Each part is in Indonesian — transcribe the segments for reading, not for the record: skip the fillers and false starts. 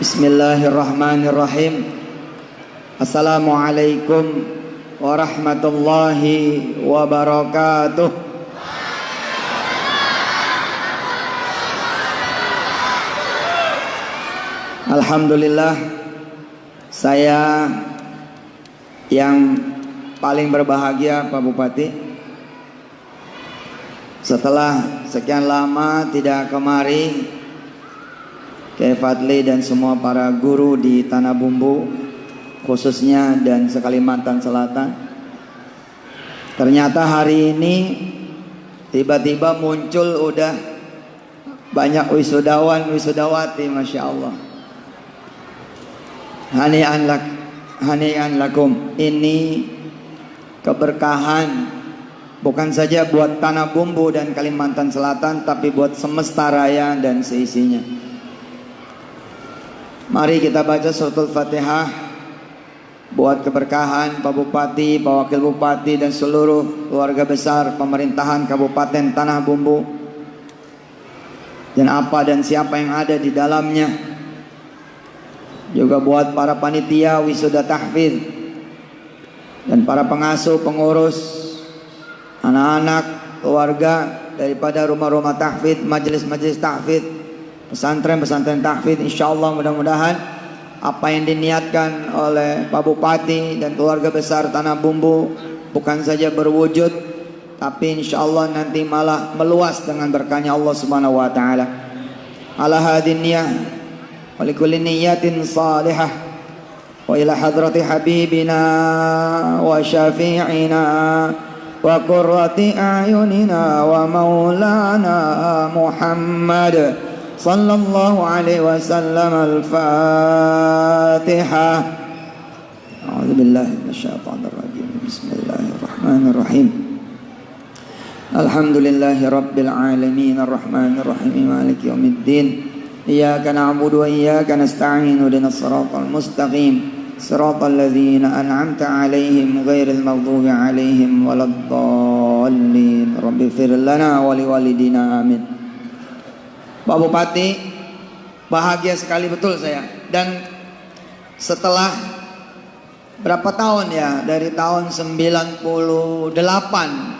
Bismillahirrahmanirrahim. Assalamualaikum warahmatullahi wabarakatuh. Alhamdulillah, saya yang paling berbahagia Pak Bupati. Setelah sekian lama tidak kemari, Kiai Fadli dan semua para guru di Tanah Bumbu khususnya dan se-Kalimantan Selatan, ternyata hari ini tiba-tiba muncul udah banyak wisudawan wisudawati, Masya Allah. Hani'an lakum. Ini keberkahan bukan saja buat Tanah Bumbu dan Kalimantan Selatan, tapi buat semesta raya dan seisinya. Mari kita baca suratul Fatihah buat keberkahan Pak Bupati, Pak Wakil Bupati dan seluruh keluarga besar pemerintahan Kabupaten Tanah Bumbu, dan apa dan siapa yang ada di dalamnya. Juga buat para panitia wisuda tahfidz dan para pengasuh, pengurus, anak-anak, keluarga daripada rumah-rumah tahfidz, majelis-majelis tahfidz, pesantren-pesantren tahfidz. Insyaallah mudah-mudahan apa yang diniatkan oleh Pak Bupati dan keluarga besar Tanah Bumbu bukan saja berwujud, tapi insyaallah nanti malah meluas dengan berkahnya Allah Subhanahu wa taala. Ala hadin niyah wa likulli niyatin salihah wa ila hadrati habibina wa syafi'ina wa qurrati a'yunina wa maulana Muhammad sallallahu alaihi wasallam. Al-Fatihah. A'udzubillahi minasyaitonir rajim. Bismillahirrahmanirrahim. Alhamdulillahi rabbil alamin arrahmanir rahim maliki yaumiddin. Iyyaka na'budu wa iyyaka nasta'in ihdinas siratal mustaqim siratal ladzina an'amta 'alaihim ghairil maghdubi 'alaihim waladdallin. Rabbighfir lana wa liwalidina amin. Pak Bupati, bahagia sekali betul saya. Dan setelah berapa tahun ya, dari tahun 98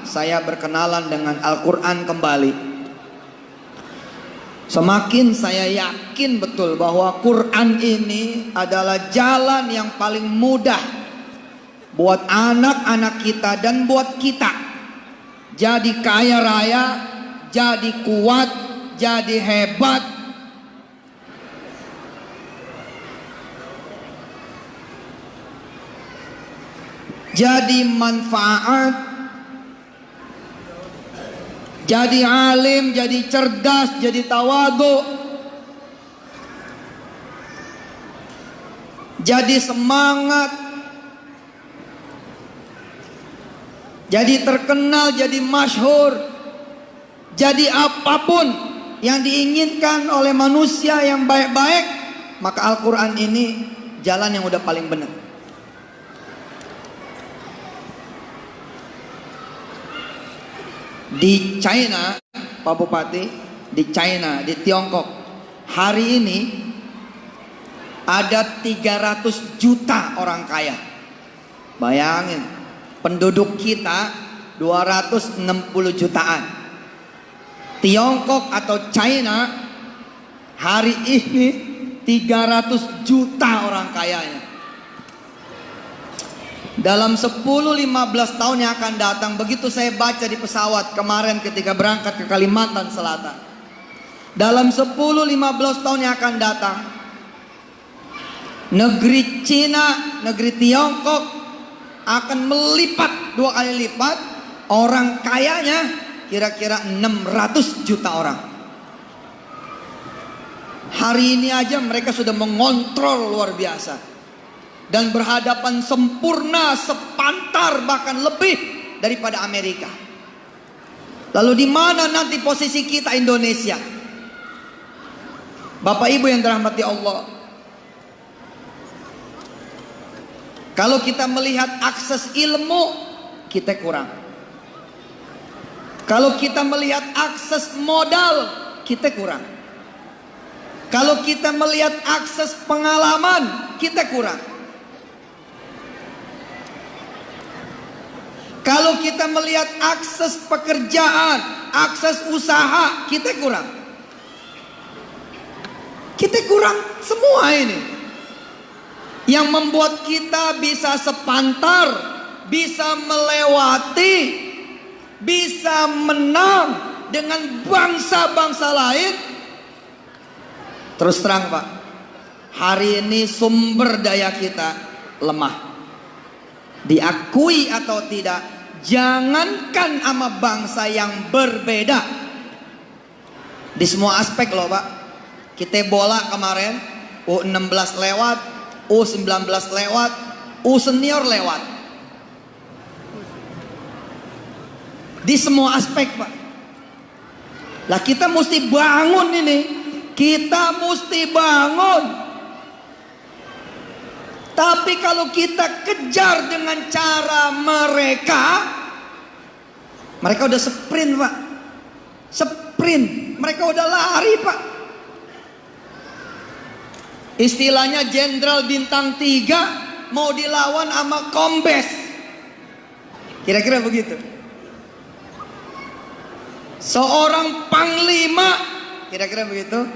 saya berkenalan dengan Al-Quran kembali. Semakin saya yakin betul bahwa Quran ini adalah jalan yang paling mudah buat anak-anak kita dan buat kita jadi kaya raya, jadi kuat, jadi hebat. Jadi manfaat, jadi alim, jadi cerdas, jadi tawadhu, jadi semangat, jadi terkenal, jadi masyhur, jadi apapun yang diinginkan oleh manusia yang baik-baik, maka Al-Quran ini jalan yang udah paling benar. Di China, Pak Bupati, di China, di Tiongkok, hari ini ada 300 juta orang kaya. Bayangin, penduduk kita 260 jutaan. Tiongkok atau China hari ini 300 juta orang kayanya. Dalam 10-15 tahun yang akan datang, begitu saya baca di pesawat kemarin ketika berangkat ke Kalimantan Selatan, dalam 10-15 tahun yang akan datang, negeri Cina, negeri Tiongkok akan melipat 2 kali lipat. Orang kayanya kira-kira 600 juta orang. Hari ini aja mereka sudah mengontrol luar biasa dan berhadapan sempurna, sepantar bahkan lebih daripada Amerika. Lalu di mana nanti posisi kita Indonesia? Bapak Ibu yang dirahmati Allah, kalau kita melihat akses ilmu, kita kurang. Kalau kita melihat akses modal, kita kurang. Kalau kita melihat akses pengalaman, kita kurang. Kalau kita melihat akses pekerjaan, akses usaha, kita kurang. Kita kurang semua ini. Yang membuat kita bisa sepantar, bisa melewati, bisa menang dengan bangsa-bangsa lain. Terus terang Pak, hari ini sumber daya kita lemah. Diakui atau tidak, jangankan sama bangsa yang berbeda, di semua aspek loh Pak. Kita bola kemarin U16 lewat, U19 lewat, U senior lewat. Di semua aspek Pak. Lah kita mesti bangun ini. Kita mesti bangun. Tapi kalau kita kejar dengan cara mereka udah sprint Pak. Sprint. Mereka udah lari Pak. Istilahnya Jenderal Bintang 3 mau dilawan sama Kombes. Kira-kira begitu. Seorang panglima, kira-kira begitu,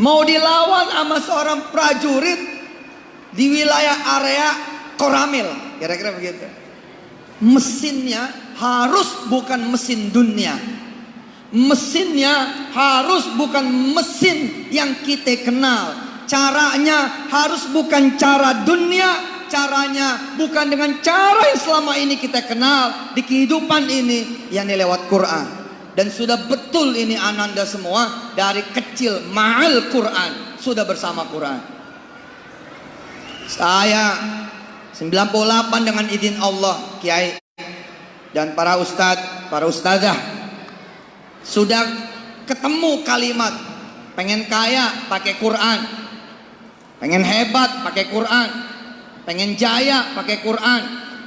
mau dilawan sama seorang prajurit di wilayah area Koramil, kira-kira begitu. Mesinnya harus bukan mesin dunia. Mesinnya harus bukan mesin yang kita kenal. Caranya harus bukan cara dunia. Caranya bukan dengan cara yang selama ini kita kenal di kehidupan ini, yang lewat Quran. Dan sudah betul ini ananda semua dari kecil ma'al Quran, sudah bersama Quran. Saya 98 dengan izin Allah, Kiai dan para ustadz, para ustazah, sudah ketemu kalimat pengen kaya pakai Quran, pengen hebat pakai Quran, pengen jaya pakai Quran,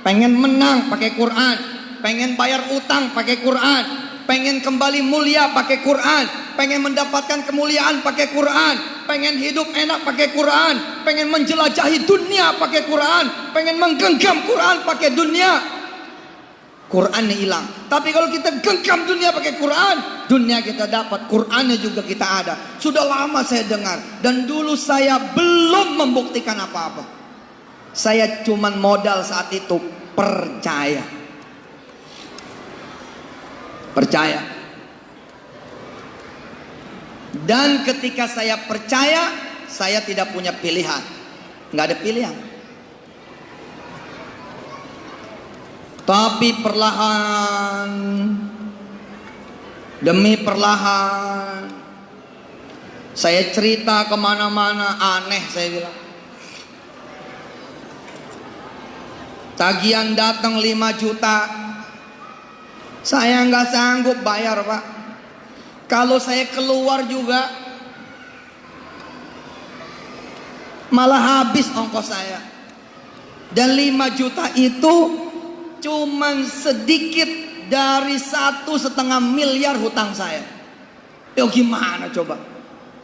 pengen menang pakai Quran, pengen bayar utang pakai Quran, pengen kembali mulia pakai Quran, pengen mendapatkan kemuliaan pakai Quran, pengen hidup enak pakai Quran, pengen menjelajahi dunia pakai Quran, pengen menggenggam Quran pakai dunia. Qurannya hilang. Tapi kalau kita genggam dunia pakai Quran, dunia kita dapat, Qurannya juga kita ada. Sudah lama saya dengar, dan dulu saya belum membuktikan apa-apa. Saya cuman modal saat itu percaya. Percaya. Dan ketika saya percaya, saya tidak punya pilihan. Nggak ada pilihan. Tapi perlahan demi perlahan, saya cerita kemana-mana, aneh saya bilang. Tagihan datang 5 juta, saya nggak sanggup bayar Pak. Kalau saya keluar juga malah habis ongkos saya. Dan 5 juta itu cuman sedikit dari 1,5 miliar hutang saya. Yo gimana coba?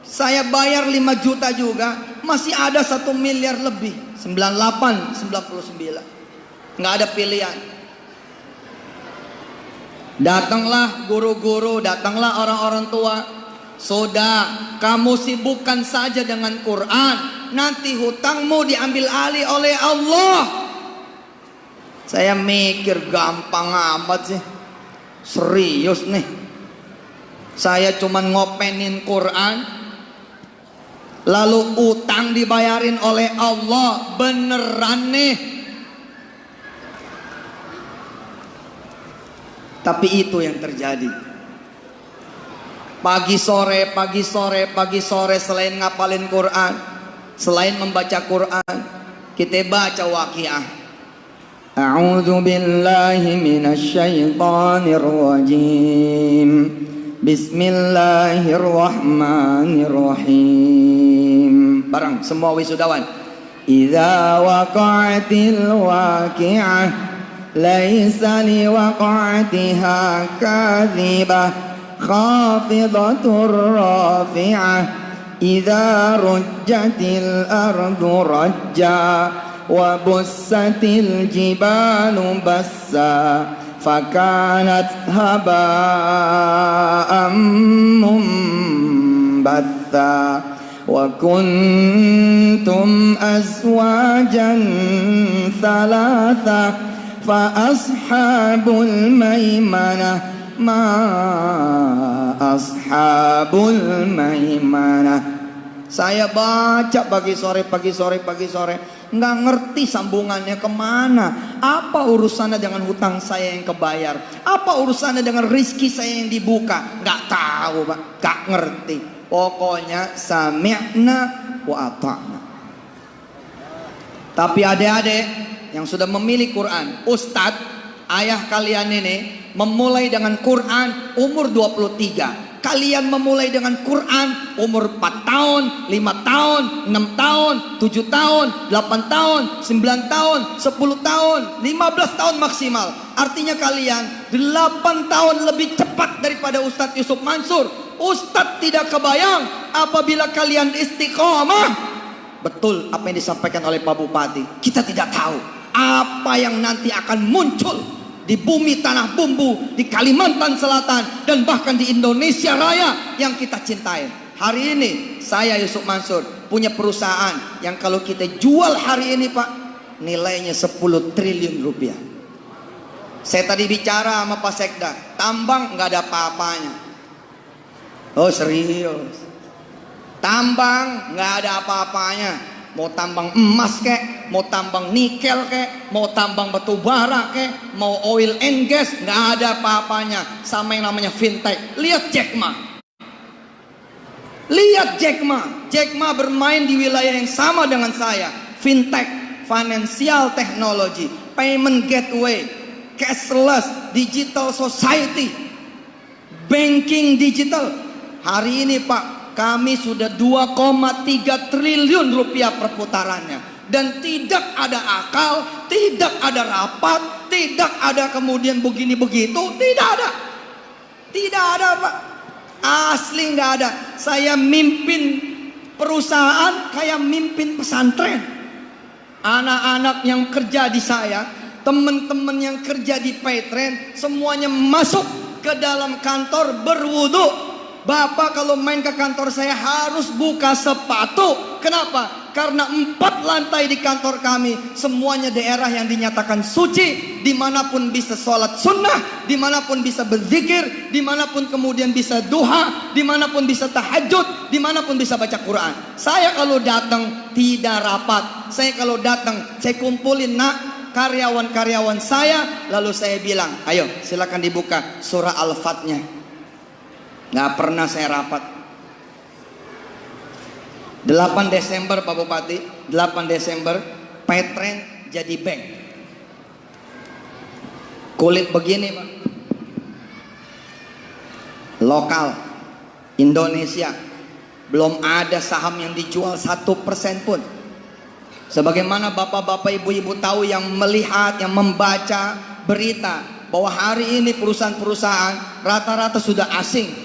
Saya bayar 5 juta juga, masih ada 1 miliar lebih. 98, 99. Nggak ada pilihan. Datanglah guru-guru, datanglah orang-orang tua. Sudah, kamu sibukkan saja dengan Quran, nanti hutangmu diambil alih oleh Allah. Saya mikir gampang amat sih. Serius nih. Saya cuman ngopenin Quran, lalu utang dibayarin oleh Allah. Beneran nih. Tapi itu yang terjadi. Pagi sore, pagi sore, pagi sore, selain ngapalin Quran, selain membaca Quran, kita baca Waqiah. A'udzu billahi minasy syaithanir rajim. Bismillahirrahmanirrahim. Bareng semua wisudawan. Idza waqa'atil waqi'ah laisa liwaqa'atiha kadhibah khafidatur rafi'ah idza rujjatil ardu rajja wa bussatil jibalu bassa fakanat haba'an mumbatha wa kuntum azwajan thalatha fa ashabul maimanah ma ashabul maimanah. Saya baca pagi sore, nggak ngerti sambungannya kemana. Apa urusannya dengan hutang saya yang kebayar? Apa urusannya dengan rizki saya yang dibuka? Nggak tahu Pak, nggak ngerti. Pokoknya sami'na wa ata'na. Tapi adik-adik yang sudah memilih Quran, Ustadz, ayah kalian ini memulai dengan Quran umur 23. Kalian memulai dengan Quran umur 4 tahun, 5 tahun, 6 tahun, 7 tahun, 8 tahun, 9 tahun, 10 tahun, 15 tahun maksimal. Artinya kalian 8 tahun lebih cepat daripada Ustadz Yusuf Mansur. Ustadz tidak kebayang apabila kalian istiqomah. Betul apa yang disampaikan oleh Pak Bupati. Kita tidak tahu apa yang nanti akan muncul di bumi tanah bumbu, di Kalimantan Selatan, dan bahkan di Indonesia Raya yang kita cintai. Hari ini saya Yusuf Mansur punya perusahaan yang kalau kita jual hari ini Pak, nilainya 10 triliun rupiah. Saya tadi bicara sama Pak Sekda, tambang nggak ada apa-apanya. Oh serius, tambang nggak ada apa-apanya. Mau tambang emas kek, mau tambang nikel kek, mau tambang batu bara kek, mau oil and gas, nggak ada apa-apanya sama yang namanya fintech. Lihat Jack Ma, lihat Jack Ma. Jack Ma bermain di wilayah yang sama dengan saya. Fintech, financial technology, payment gateway, cashless, digital society, banking digital. Hari ini Pak, kami sudah 2,3 triliun rupiah perputarannya. Dan tidak ada akal, tidak ada rapat, tidak ada kemudian begini begitu, tidak ada. Tidak ada Pak. Asli nggak ada. Saya mimpin perusahaan kayak mimpin pesantren. Anak-anak yang kerja di saya, teman-teman yang kerja di Petren, semuanya masuk ke dalam kantor berwudu. Bapak kalau main ke kantor saya harus buka sepatu. Kenapa? Karena 4 lantai di kantor kami semuanya daerah yang dinyatakan suci, dimanapun bisa sholat sunnah, dimanapun bisa berzikir, dimanapun kemudian bisa duha, dimanapun bisa tahajud, dimanapun bisa baca Quran. Saya kalau datang tidak rapat. Saya kalau datang saya kumpulin karyawan-karyawan saya, lalu saya bilang, ayo silakan dibuka surah Al-Fatnya. Nggak pernah saya rapat. 8 Desember Pak Bupati, 8 Desember Petren jadi bank. Kulit begini Pak, lokal Indonesia, belum ada saham yang dijual 1% pun. Sebagaimana bapak-bapak ibu-ibu tahu yang melihat, yang membaca berita bahwa hari ini perusahaan-perusahaan rata-rata sudah asing.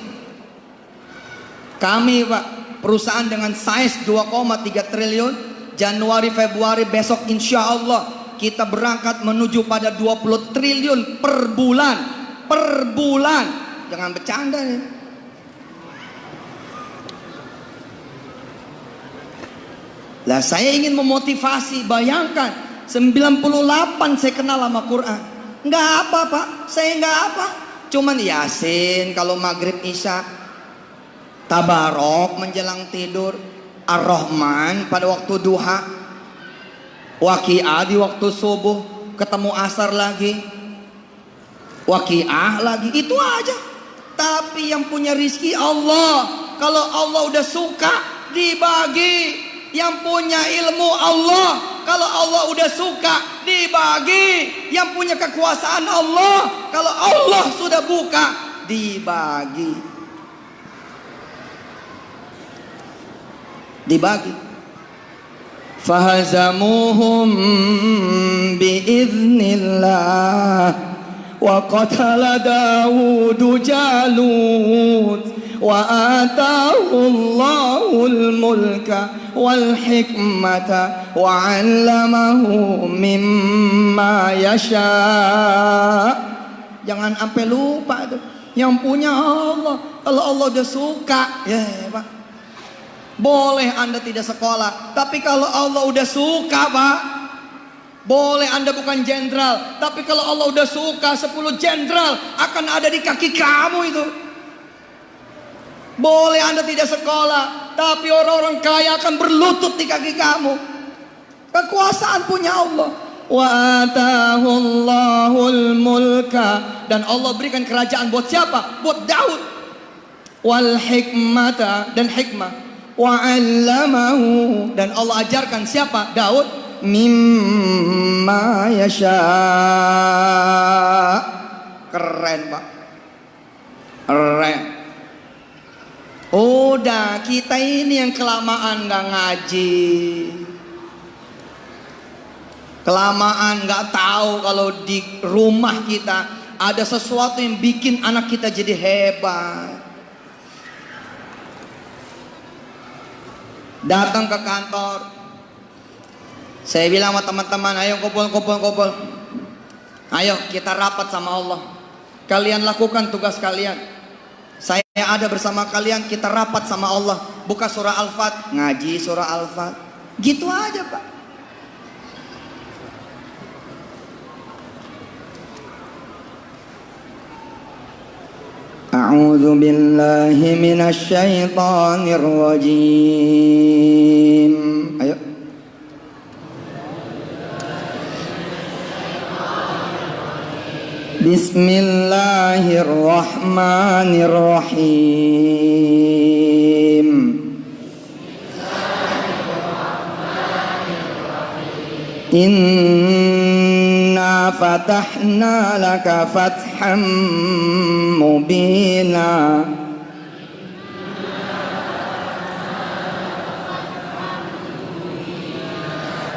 Kami Pak, perusahaan dengan size 2,3 triliun, Januari Februari besok insya Allah kita berangkat menuju pada 20 triliun per bulan. Per bulan. Jangan bercanda nih. Lah saya ingin memotivasi, bayangkan 98 saya kenal sama Quran. Nggak apa Pak, saya nggak apa. Cuman Yasin kalau maghrib isya, Tabarok menjelang tidur, Ar-Rahman pada waktu duha, Waqiah di waktu subuh, ketemu asar lagi, Waqiah lagi, itu aja. Tapi yang punya rizki Allah. Kalau Allah udah suka dibagi. Yang punya ilmu Allah. Kalau Allah udah suka dibagi. Yang punya kekuasaan Allah. Kalau Allah sudah buka dibagi. Dibagi. Fahazamuhum biiznillah وقتل داود جالوت وآتاه الله الملك والحكمة وعلمه مما يشاء. Jangan sampai lupa tuh, yang punya Allah. Kalau Allah udah suka, ya Pak, boleh Anda tidak sekolah. Tapi kalau Allah udah suka Pak, boleh Anda bukan jenderal, tapi kalau Allah udah suka 10 jenderal akan ada di kaki kamu itu. Boleh Anda tidak sekolah, tapi orang-orang kaya akan berlutut di kaki kamu. Kekuasaan punya Allah. Wa atahul mulka, dan Allah berikan kerajaan buat siapa? Buat Daud. Wal hikmata, dan hikmah. Wa 'allamahu, dan Allah ajarkan siapa? Daud. Mimma yasha. Keren Pak, keren. Udah, kita ini yang kelamaan gak ngaji, kelamaan gak tahu kalau di rumah kita ada sesuatu yang bikin anak kita jadi hebat. Datang ke kantor, saya bilang sama teman-teman, ayo kumpul. Ayo kita rapat sama Allah. Kalian lakukan tugas kalian. Saya ada bersama kalian, kita rapat sama Allah. Buka surah Al-Fat, ngaji surah Al-Fat. Gitu aja Pak. A'udzu billahi minasy syaithanir rajim. Ayo. Bismillahirrahmanirrahim. Inna fatahna laka fatham mubina.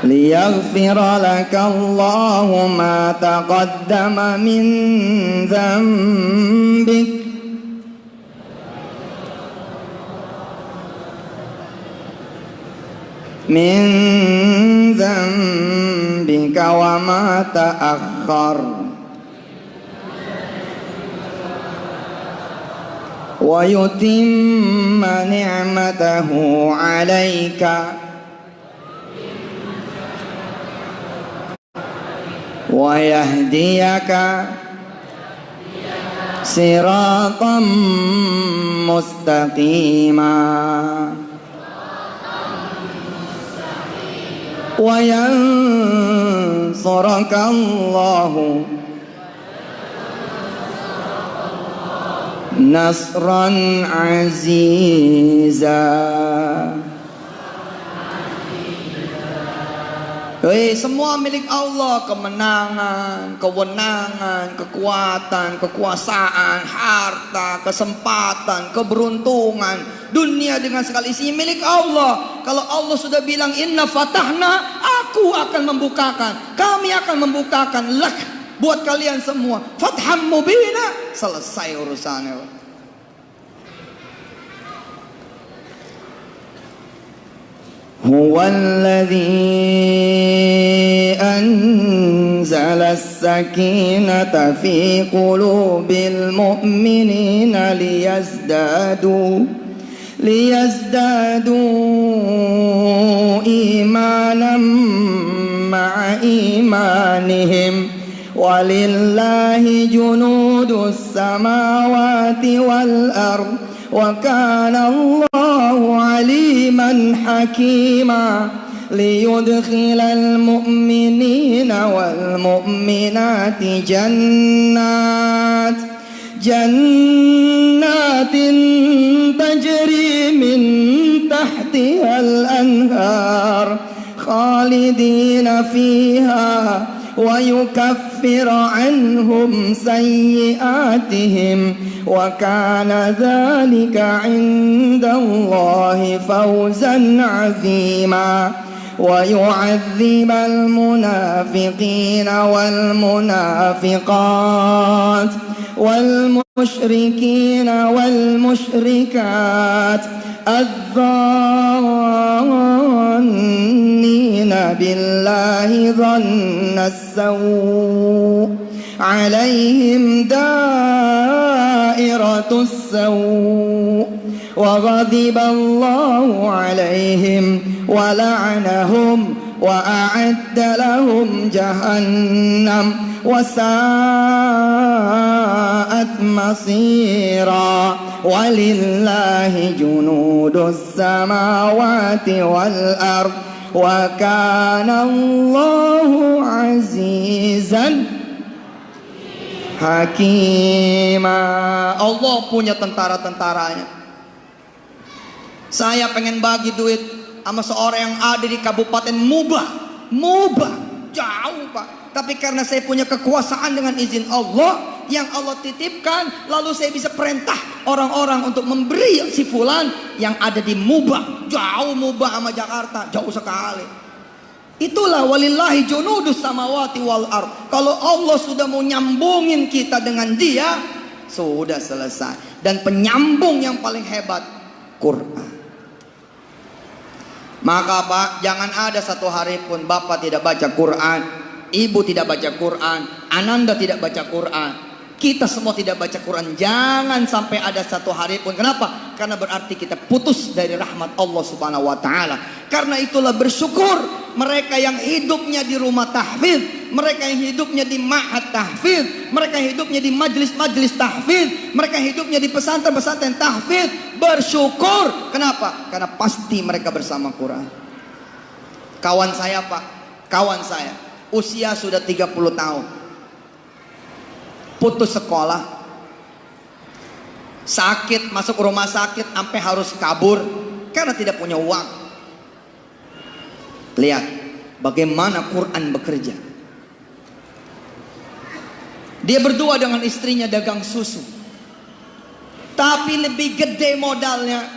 ليغفر لك الله ما تقدم من ذنبك وما تأخر ويتم نعمته عليك ويهديك صراطا مستقيما وينصرك الله نصرا عزيزا. Semua milik Allah, kemenangan, kewenangan, kekuatan, kekuasaan, harta, kesempatan, keberuntungan, dunia dengan segala isinya milik Allah. Kalau Allah sudah bilang inna fatahna, aku akan membukakan, kami akan membukakan lak buat kalian semua, fatham mubina, selesai urusannya. هو الذي أنزل السكينة في قلوب المؤمنين ليزدادوا إيمانا مع إيمانهم ولله جنود السماوات والأرض وكان الله عليما حكيما ليدخل المؤمنين والمؤمنات جنات تجري من تحتها الأنهار خالدين فيها ويكفر عنهم سيئاتهم وكان ذلك عند الله فوزا عظيما. ويعذب المنافقين والمنافقات والمشركين والمشركات الظانين بالله ظن السوء عليهم دائرة السوء وغضب الله عليهم ولعنهم وأعد لهم جهنم وساءت مصيرا ولله جنود السماوات والأرض وكان الله عزيزا حكيما. Allah punya tentara-tentaranya. Saya pengen bagi duit sama seorang yang ada di Kabupaten Mubah, jauh Pak. Tapi karena saya punya kekuasaan dengan izin Allah yang Allah titipkan, lalu saya bisa perintah orang-orang untuk memberi si fulan yang ada di Mubah, jauh Mubah sama Jakarta, jauh sekali. Itulah walillahi junudus samawati wal ard. Kalau Allah sudah mau nyambungin kita dengan Dia, sudah selesai. Dan penyambung yang paling hebat, Quran. Maka Pak, jangan ada satu hari pun Bapak tidak baca Quran, Ibu tidak baca Quran, Ananda tidak baca Quran, kita semua tidak baca Quran. Jangan sampai ada satu hari pun. Kenapa? Karena berarti kita putus dari rahmat Allah Subhanahu wa taala. Karena itulah bersyukur mereka yang hidupnya di rumah tahfidz, mereka yang hidupnya di ma'had tahfidz, mereka yang hidupnya di majlis-majlis tahfidz, mereka yang hidupnya di pesantren-pesantren tahfidz. Bersyukur. Kenapa? Karena pasti mereka bersama Quran. Kawan saya Pak, kawan saya usia sudah 30 tahun, putus sekolah, sakit, masuk rumah sakit sampai harus kabur karena tidak punya uang. Lihat bagaimana Quran bekerja. Dia berdua dengan istrinya dagang susu, tapi lebih gede modalnya,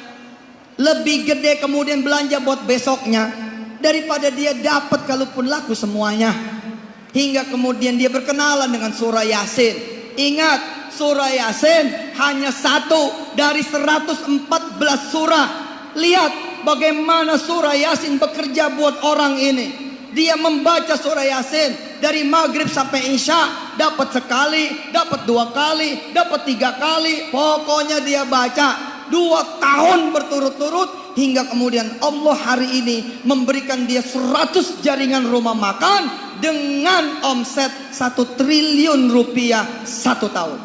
lebih gede kemudian belanja buat besoknya daripada dia dapat kalaupun laku semuanya. Hingga kemudian dia berkenalan dengan surah Yasin. Ingat, surah Yasin hanya satu dari 114 surah. Lihat bagaimana surah Yasin bekerja buat orang ini. Dia membaca surah Yasin dari maghrib sampai isya, dapat sekali, dapat 2 kali, dapat 3 kali. Pokoknya dia baca 2 tahun berturut-turut, hingga kemudian Allah hari ini memberikan dia 100 jaringan rumah makan dengan omset 1 triliun rupiah 1 tahun.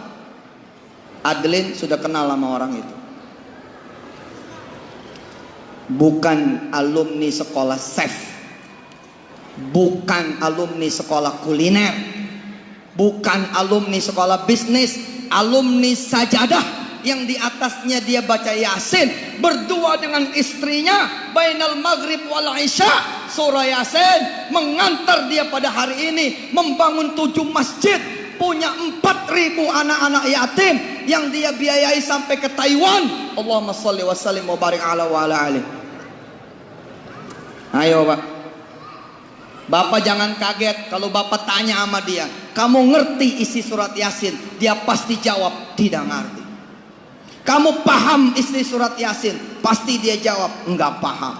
Adeline sudah kenal sama orang itu. Bukan alumni sekolah chef, bukan alumni sekolah kuliner, bukan alumni sekolah bisnis, alumni sajadah yang di atasnya dia baca Yasin berdua dengan istrinya bainal maghrib wal isya. Surah Yasin mengantar dia pada hari ini membangun 7 masjid, punya 4.000 anak-anak yatim yang dia biayai sampai ke Taiwan. Allahumma sholli wa sallim wa barik ala wa ala alihi. Ayo Pak, Bapak jangan kaget kalau Bapak tanya sama dia, kamu ngerti isi surat Yasin? Dia pasti jawab, tidak ngerti. Kamu paham isi surat Yasin? Pasti dia jawab, enggak paham.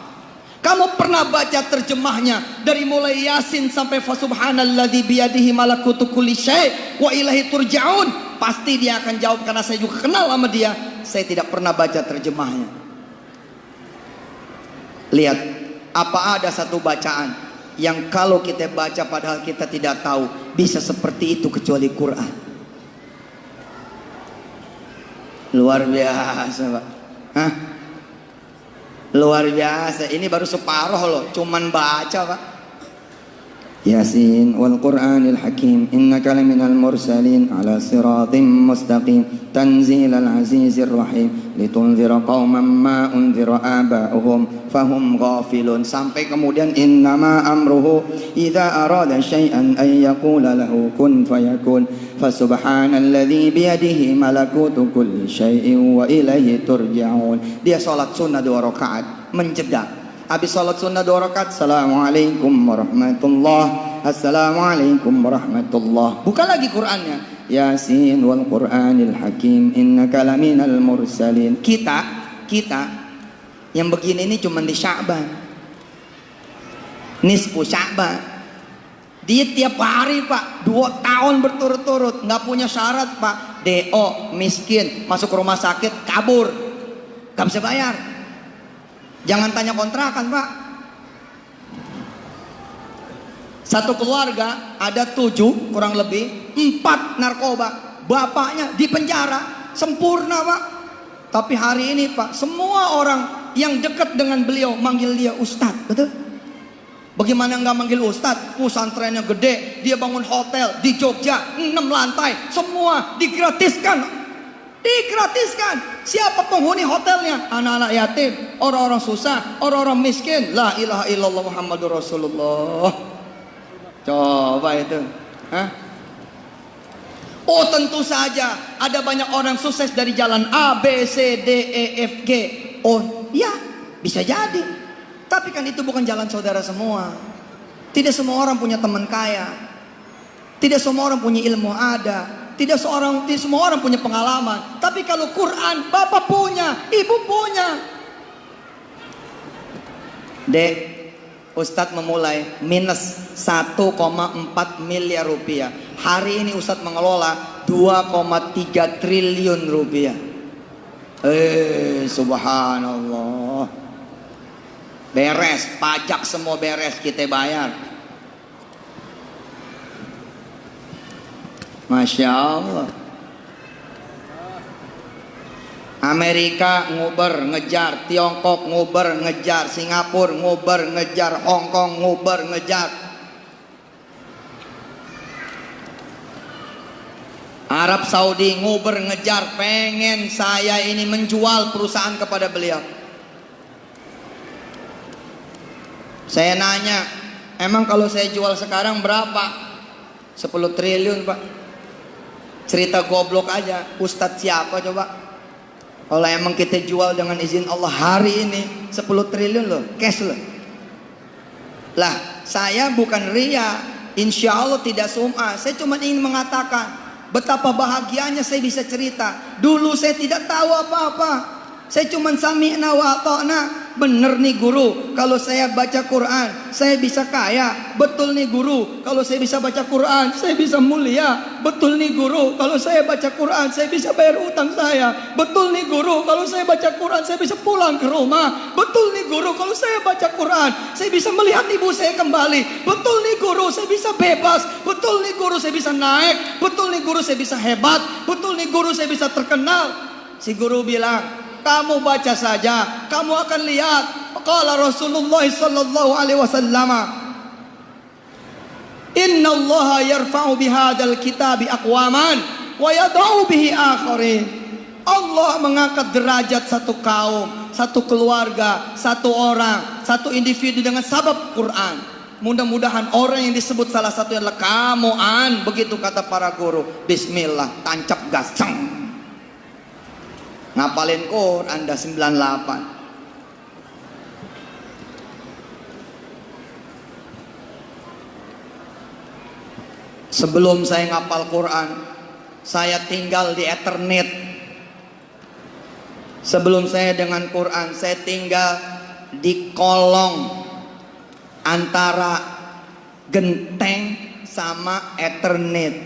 Kamu pernah baca terjemahnya dari mulai Yasin sampai fasubhanalladzi biyadihi malakutu kulli syai' wa ilaihi turja'un? Pasti dia akan jawab, karena saya juga kenal sama dia. Saya tidak pernah baca terjemahnya. Lihat, apa ada satu bacaan yang kalau kita baca padahal kita tidak tahu bisa seperti itu kecuali Quran? Luar biasa Pak. Hah? Luar biasa. Ini baru separuh loh, cuman baca Pak. Yasin wal Qur'anil Hakim innaka laminal mursalin ala siratim mustaqim tanzilal azizir rahim litunzira qauman ma unzira aba'uhum fahum ghafilun, sampai kemudian innama amruhu idza arada syai'an ay yaqula lahu kun fayakun fasubhanalladzi biyadihi malakutu kulli syai'in wa ilaihi turja'un. Dia salat sunnah 2 rakaat menjeda. Habis sholat sunnah 2 rakaat, Assalamualaikum warahmatullah, Assalamualaikum warahmatullah. Buka lagi Qur'annya. Yasin wal Qur'anil Hakim innaka laminal mursalin. Kita yang begini ini cuma di Sya'ban, nisfu Sya'ban. Dia tiap hari Pak, 2 tahun berturut-turut, nggak punya syarat Pak. DO, miskin, masuk rumah sakit, kabur, nggak bisa bayar. Jangan tanya kontrakan Pak. Satu keluarga ada 7 kurang lebih, 4 narkoba. Bapaknya di penjara, sempurna Pak. Tapi hari ini Pak, semua orang yang dekat dengan beliau manggil dia Ustadz, betul? Bagaimana nggak manggil Ustadz? Pesantrennya gede, dia bangun hotel di Jogja 6 lantai, semua digratiskan. Digratiskan. Siapa penghuni hotelnya? Anak-anak yatim, orang-orang susah, orang-orang miskin. La ilaha illallah Muhammadur Rasulullah. Coba itu. Hah? Oh tentu saja ada banyak orang sukses dari jalan A, B, C, D, E, F, G. Oh ya bisa jadi. Tapi kan itu bukan jalan saudara semua. Tidak semua orang punya teman kaya. Tidak semua orang punya ilmu ada. Tidak semua orang punya pengalaman. Tapi kalau Quran, bapak punya, ibu punya. Dek, Ustadz memulai minus 1,4 miliar rupiah. Hari ini Ustadz mengelola 2,3 triliun rupiah. Subhanallah. Beres, pajak semua beres, kita bayar. Masya Allah. Amerika nguber ngejar, Tiongkok nguber ngejar, Singapura nguber ngejar, Hong Kong nguber ngejar, Arab Saudi nguber ngejar, pengen saya ini menjual perusahaan kepada beliau. Saya nanya, emang kalau saya jual sekarang berapa? 10 triliun Pak. Cerita goblok aja. Ustadz siapa coba? Kalau emang kita jual dengan izin Allah hari ini 10 triliun loh, cash loh. Lah saya bukan ria, insya Allah tidak sum'ah. Saya cuma ingin mengatakan betapa bahagianya saya bisa cerita. Dulu saya tidak tahu apa-apa. Saya cuma sami'na wa ata'na. Bener nih guru, kalau saya baca Quran saya bisa kaya. Betul nih guru, kalau saya bisa baca Quran saya bisa mulia. Betul nih guru, kalau saya baca Quran saya bisa bayar utang saya. Betul nih guru, kalau saya baca Quran saya bisa pulang ke rumah. Betul nih guru, kalau saya baca Quran saya bisa melihat ibu saya kembali. Betul nih guru, saya bisa bebas. Betul nih guru, saya bisa naik. Betul nih guru, saya bisa hebat. Betul nih guru, saya bisa terkenal. Si guru bilang, kamu baca saja, kamu akan lihat. Qala Rasulullah sallallahu alaihi wasallam, Inna Allah yarfa'u bihadzal kitabi aqwaman wa yad'u bihi akharin. Allah mengangkat derajat satu kaum, satu keluarga, satu orang, satu individu dengan sabab Quran. Mudah-mudahan orang yang disebut salah satu adalah kamu begitu kata para guru. Bismillah, tancap gasang. Ngapalin Quran Anda 98. Sebelum saya ngapal Quran, saya tinggal di Ethernet. Sebelum saya dengan Quran, saya tinggal di kolong antara genteng sama Ethernet.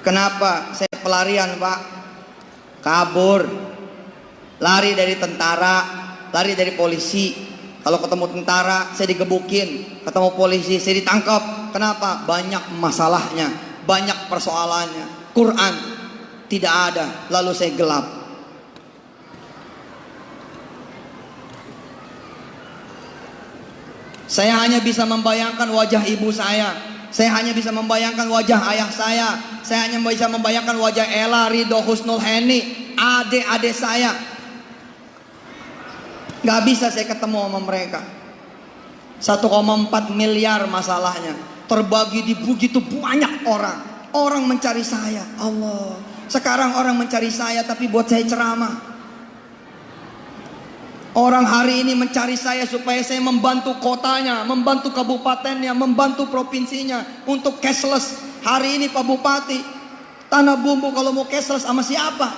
Kenapa? Saya pelarian Pak. Kabur, lari dari tentara, lari dari polisi. Kalau ketemu tentara saya digebukin, ketemu polisi saya ditangkap. Kenapa? Banyak masalahnya, banyak persoalannya. Quran tidak ada, lalu saya gelap. Saya hanya bisa membayangkan wajah ibu saya. Saya hanya bisa membayangkan wajah ayah saya. Saya hanya bisa membayangkan wajah Ella, Ridho, Husnul Heni, adik-adik saya. Gak bisa saya ketemu sama mereka. 1,4 miliar masalahnya, terbagi di begitu banyak orang. Orang mencari saya. Allah, sekarang orang mencari saya tapi buat saya ceramah. Orang hari ini mencari saya supaya saya membantu kotanya, membantu kabupatennya, membantu provinsinya untuk cashless. Hari ini Pak Bupati, Tanah Bumbu kalau mau cashless sama siapa?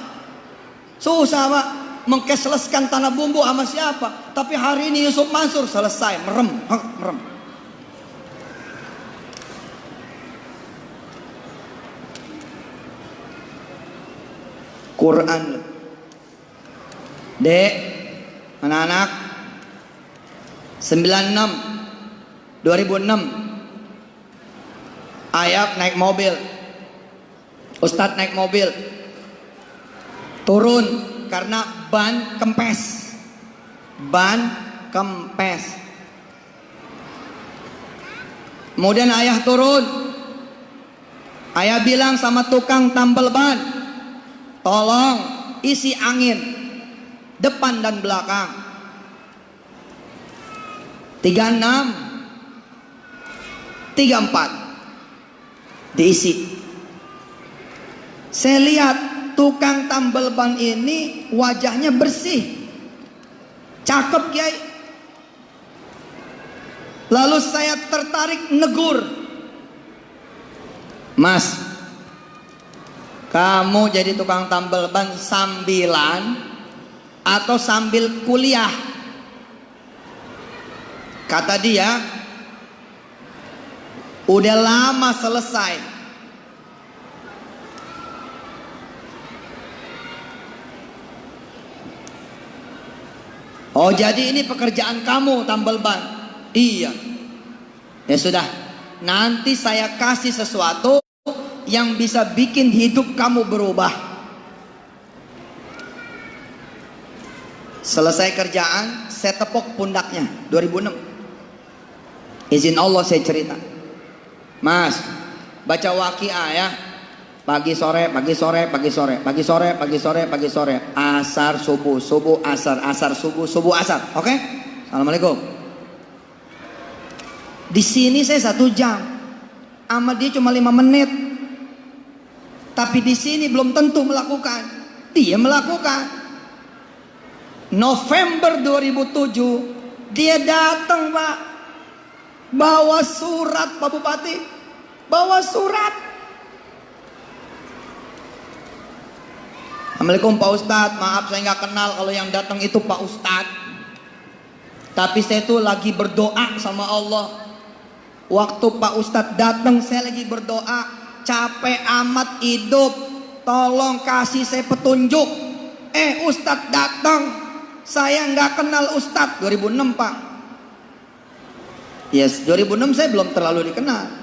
Susah Pak, mengcashlesskan Tanah Bumbu sama siapa? Tapi hari ini Yusuf Mansur selesai, merem. Quran. Dek, anak-anak, 2006 Ayab naik mobil, Ustadz naik mobil, turun karena ban kempes. Kemudian ayah turun, ayah bilang sama tukang tambal ban, tolong isi angin depan dan belakang. 36 34 diisi. Saya lihat tukang tambal ban ini wajahnya bersih, cakep Kiai. Lalu saya tertarik negur, Mas, kamu jadi tukang tambal ban sambilan atau sambil kuliah? Kata dia, udah lama selesai. Oh, jadi ini pekerjaan kamu tambal ban? Iya. Ya sudah, nanti saya kasih sesuatu yang bisa bikin hidup kamu berubah. Selesai kerjaan, saya tepuk pundaknya. 2006. Izin Allah saya cerita, Mas, baca waqiah ya. Pagi sore, pagi sore, pagi sore, pagi sore, pagi sore, pagi sore, asar, subuh, subuh, asar, asar, subuh, subuh, asar. Oke? Assalamualaikum. Di sini saya 1 jam, sama dia cuma 5 menit. Tapi di sini belum tentu melakukan. Dia melakukan. November 2007 dia datang Pak, bawa surat Pak Bupati, bawa surat. Assalamualaikum Pak Ustadz, maaf saya nggak kenal kalau yang datang itu Pak Ustadz. Tapi saya tuh lagi berdoa sama Allah. Waktu Pak Ustadz datang saya lagi berdoa, capek amat hidup, tolong kasih saya petunjuk. Ustadz datang, saya nggak kenal Ustadz. 2006 Pak. Yes, 2006 saya belum terlalu dikenal.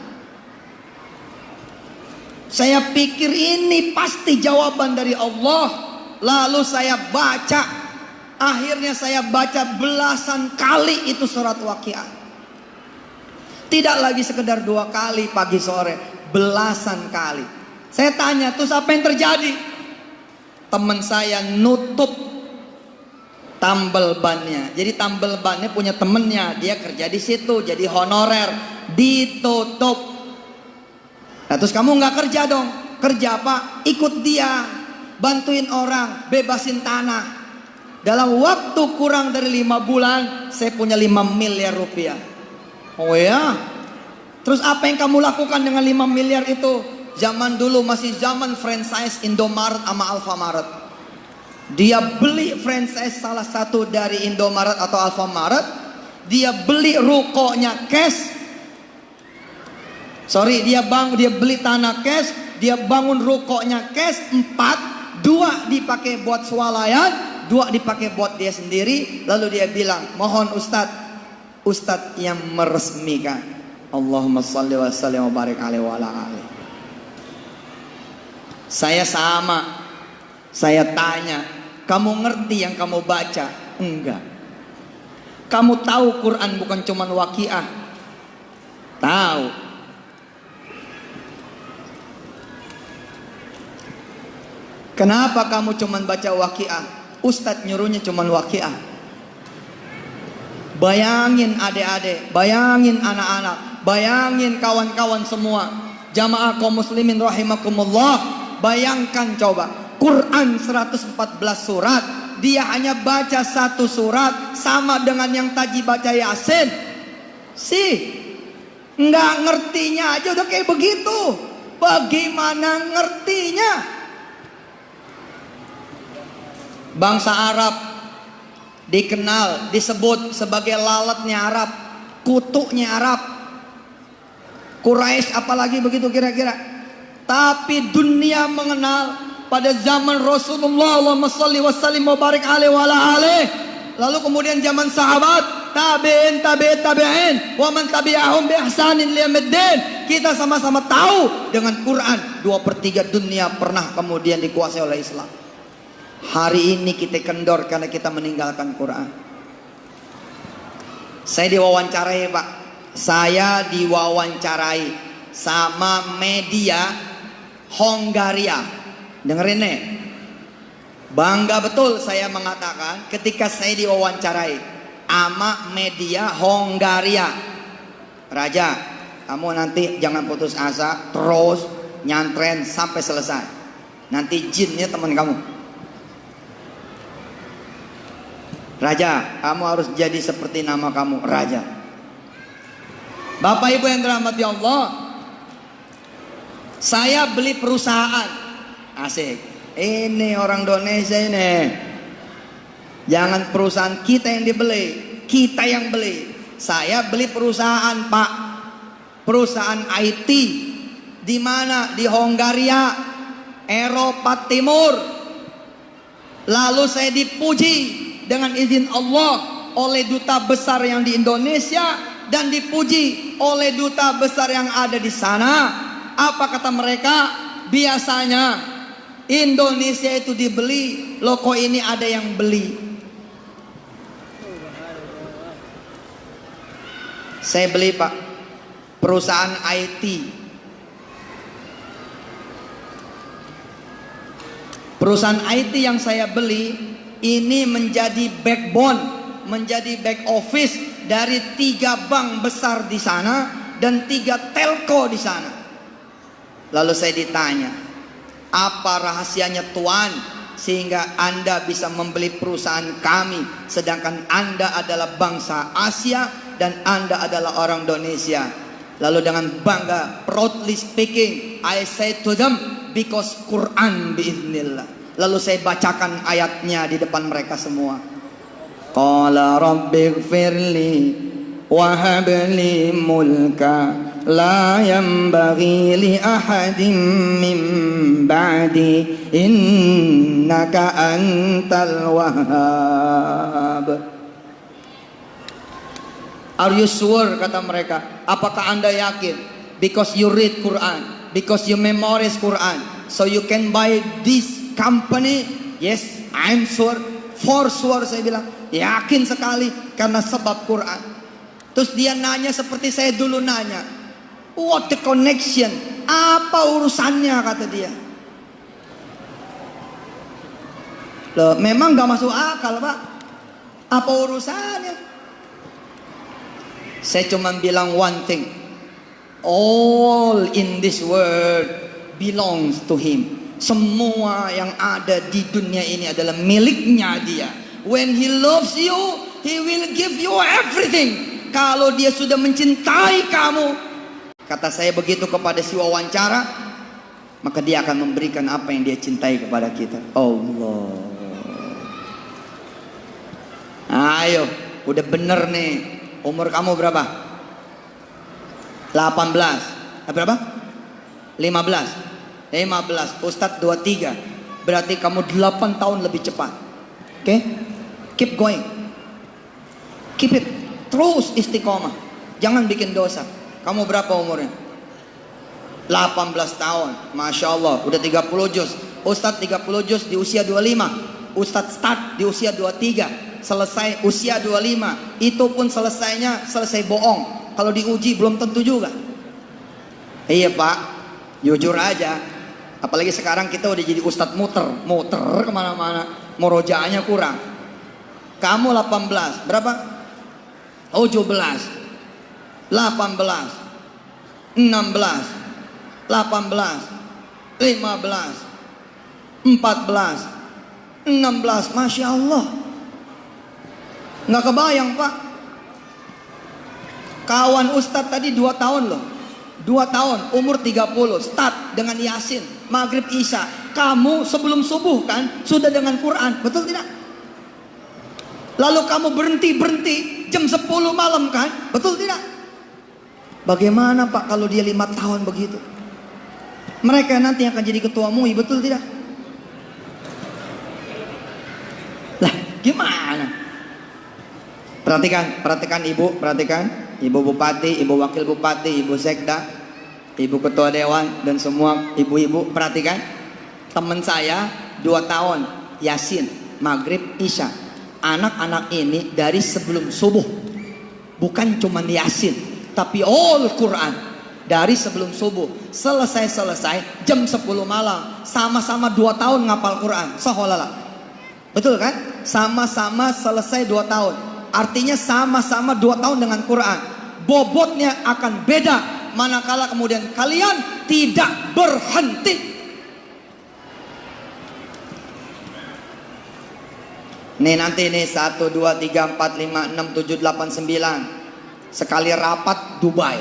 Saya pikir ini pasti jawaban dari Allah. Lalu saya baca. Akhirnya saya baca belasan kali itu surat waqiah. Tidak lagi sekedar 2 kali pagi sore, belasan kali. Saya tanya, terus apa yang terjadi? Teman saya nutup tambal bannya. Jadi tambal bannya punya temennya, dia kerja di situ jadi honorer, ditutup. Nah, terus kamu nggak kerja dong? Kerja apa? Ikut dia, bantuin orang, bebasin tanah. Dalam waktu kurang dari 5 bulan, saya punya 5 miliar rupiah. Oh ya? Terus apa yang kamu lakukan dengan 5 miliar itu? Zaman dulu masih zaman franchise Indomaret sama Alfamaret. Dia beli franchise salah satu dari Indomaret atau Alfamaret. Dia beli rukonya cash. Dia beli tanah cash, dia bangun rukonya cash 4, 2 dipakai buat swalayan, 2 dipakai buat dia sendiri. Lalu dia bilang, mohon Ustadz yang meresmikan. Allahumma shalli wa sallim wa barik alaihi wa ala alihi. Saya tanya, kamu ngerti yang kamu baca? Enggak. Kamu tahu Quran bukan cuma waqiah? Tahu. Kenapa kamu cuma baca waqiah? Ustadz nyuruhnya cuma waqiah. Bayangin adik-adik, bayangin anak-anak, bayangin kawan-kawan semua, jamaah kaum muslimin rahimakumullah. Bayangkan coba, Quran 114 surat dia hanya baca satu surat sama dengan yang tadi baca Yasin. Sih, nggak ngertinya aja udah kayak begitu. Bagaimana ngertinya? Bangsa Arab dikenal, disebut sebagai lalatnya Arab, kutuknya Arab. Quraisy apalagi begitu kira-kira. Tapi dunia mengenal pada zaman Rasulullah, Allahumma shalli wa sallim wa barik alaihi wa ala alihi. Lalu kemudian zaman sahabat, tabi'in, tabi'in, wa man tabi'ahum bi ihsanin ila yaumiddin. Kita sama-sama tahu dengan Quran 2/3 dunia pernah kemudian dikuasai oleh Islam. Hari ini kita kendor karena kita meninggalkan Quran. Saya diwawancarai, Pak. Saya diwawancarai sama media Hongaria. Dengerin nih. Bangga betul saya mengatakan ketika saya diwawancarai sama media Hongaria. Raja, kamu nanti jangan putus asa, terus nyantren sampai selesai. Nanti jinnya teman kamu. Raja, kamu harus jadi seperti nama kamu, Raja. Bapak Ibu yang dirahmati Allah, saya beli perusahaan. Asik. Ini orang Indonesia ini. Jangan perusahaan kita yang dibeli, kita yang beli. Saya beli perusahaan, Pak. Perusahaan IT. Di mana? Di Hongaria, Eropa Timur. Lalu saya dipuji dengan izin Allah oleh duta besar yang di Indonesia dan dipuji oleh duta besar yang ada di sana. Apa kata mereka? Biasanya Indonesia itu dibeli, loh kok ini ada yang beli. Saya beli, Pak, perusahaan IT. Perusahaan IT yang saya beli ini menjadi backbone, menjadi back office dari 3 bank besar di sana dan 3 telco di sana. Lalu saya ditanya, apa rahasianya Tuan sehingga Anda bisa membeli perusahaan kami sedangkan Anda adalah bangsa Asia dan Anda adalah orang Indonesia? Lalu dengan bangga, proudly speaking, I say to them, because Quran biiznillah. Lalu saya bacakan ayatnya di depan mereka semua. Qala rabbighfirli wa habli mulka la yanbaghi li ahadin min ba'di innaka antal wahhab. Are you sure, kata mereka? Apakah Anda yakin? Because you read Quran, because you memorize Quran, so you can buy this company? Yes, I'm sure. For sure, saya bilang yakin sekali karena sebab Quran. Terus dia nanya seperti saya dulu nanya, what the connection? Apa urusannya, kata dia. Loh, memang gak masuk akal, Pak. Apa urusannya? Saya cuma bilang one thing. All in this world belongs to him. Semua yang ada di dunia ini adalah miliknya dia. When he loves you, he will give you everything. Kalau dia sudah mencintai kamu, kata saya begitu kepada si wawancara, maka dia akan memberikan apa yang dia cintai kepada kita. Allah. Ayo, udah bener nih. Umur kamu berapa? 18. Berapa? 15. Ustadz 23. Berarti kamu 8 tahun lebih cepat. Oke? Keep going. Keep it. Terus istiqomah. Jangan bikin dosa. Kamu berapa umurnya? 18 tahun. Masya Allah. Udah 30 juz. Ustadz 30 juz di usia 25. Ustadz start di usia 23. Selesai usia 25. Itu pun selesainya selesai bohong. Kalau diuji belum tentu juga. Iya, Pak. Jujur aja. Apalagi sekarang kita udah jadi ustadz muter kemana-mana. Murojaahnya kurang. Kamu 18. Berapa? 17. 18. 16. 18. 15. 14. 16, Masya Allah. Nggak kebayang Pak. Kawan Ustadz tadi 2 tahun loh. 2 tahun, umur 30, start dengan Yasin, Maghrib Isya. Kamu sebelum subuh kan sudah dengan Quran, betul tidak? Lalu kamu berhenti jam 10 malam kan, betul tidak? Bagaimana Pak kalau dia 5 tahun begitu? Mereka nanti akan jadi ketua MUI, betul tidak? Lah gimana? Perhatikan ibu, perhatikan. Ibu Bupati, Ibu Wakil Bupati, Ibu Sekda, Ibu Ketua Dewan, dan semua ibu-ibu, perhatikan. Teman saya 2 tahun Yasin, Maghrib, Isya. Anak-anak ini dari sebelum subuh, bukan cuma Yasin, tapi all Quran. Dari sebelum subuh, selesai jam 10 malam. Sama-sama 2 tahun ngapal Quran. Saholala. Betul kan? Sama-sama selesai 2 tahun. Artinya sama-sama 2 tahun dengan Quran. Bobotnya akan beda manakala kemudian kalian tidak berhenti. Nih nanti nih 1, 2, 3, 4, 5, 6, 7, 8, 9. Sekali rapat Dubai.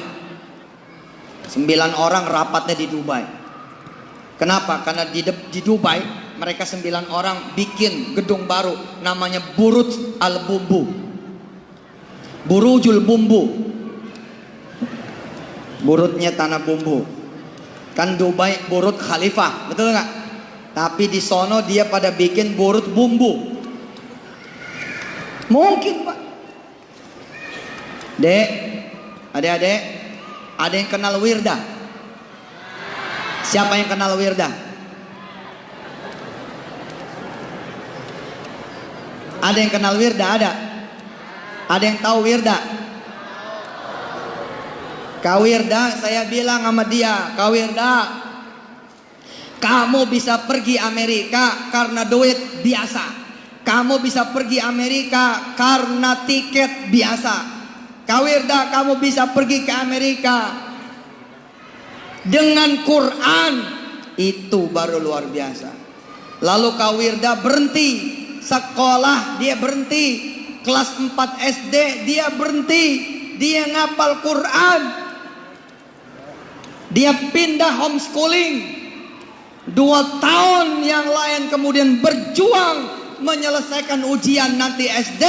9 orang rapatnya di Dubai. Kenapa? Karena di Dubai mereka 9 orang bikin gedung baru namanya Burj Al Bumbu. Burujul Bumbu. Burutnya tanah bumbu. Kan Dubai Burut Khalifah, betul nggak? Tapi di sono dia pada bikin burut bumbu. Mungkin Pak. Dek, adik-adik, ada yang kenal Wirda? Siapa yang kenal Wirda? Ada yang kenal Wirda? Ada yang tahu Wirda? Kak Wirda, saya bilang sama dia, Kak Wirda, kamu bisa pergi Amerika karena duit biasa. Kamu bisa pergi Amerika karena tiket biasa. Kak Wirda, kamu bisa pergi ke Amerika dengan Quran. Itu baru luar biasa. Lalu Kak Wirda berhenti sekolah, dia berhenti. Kelas 4 SD dia berhenti. Dia ngapal Quran. Dia pindah homeschooling. 2 tahun yang lain kemudian berjuang menyelesaikan ujian nanti SD.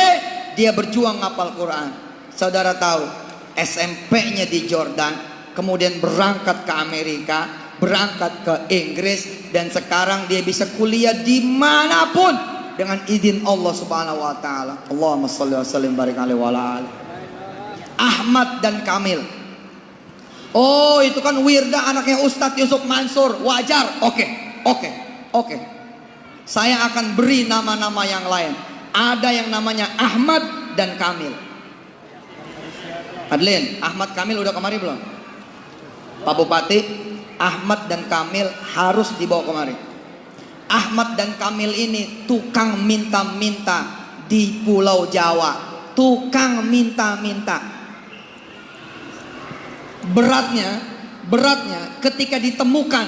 Dia berjuang ngapal Quran. Saudara tahu SMP-nya di Jordan, kemudian berangkat ke Amerika, berangkat ke Inggris, dan sekarang dia bisa kuliah dimanapun dengan izin Allah Subhanahu wa taala. Allahumma shalli wa sallim barik alaihi wa ala alihi. Ahmad dan Kamil. Oh, itu kan Wirda anaknya Ustadz Yusuf Mansur. Wajar. Oke. Saya akan beri nama-nama yang lain. Ada yang namanya Ahmad dan Kamil. Adlin, Ahmad Kamil udah kemari belum? Pak Bupati, Ahmad dan Kamil harus dibawa kemari. Ahmad dan Kamil ini tukang minta-minta di Pulau Jawa. Tukang minta-minta. Beratnya ketika ditemukan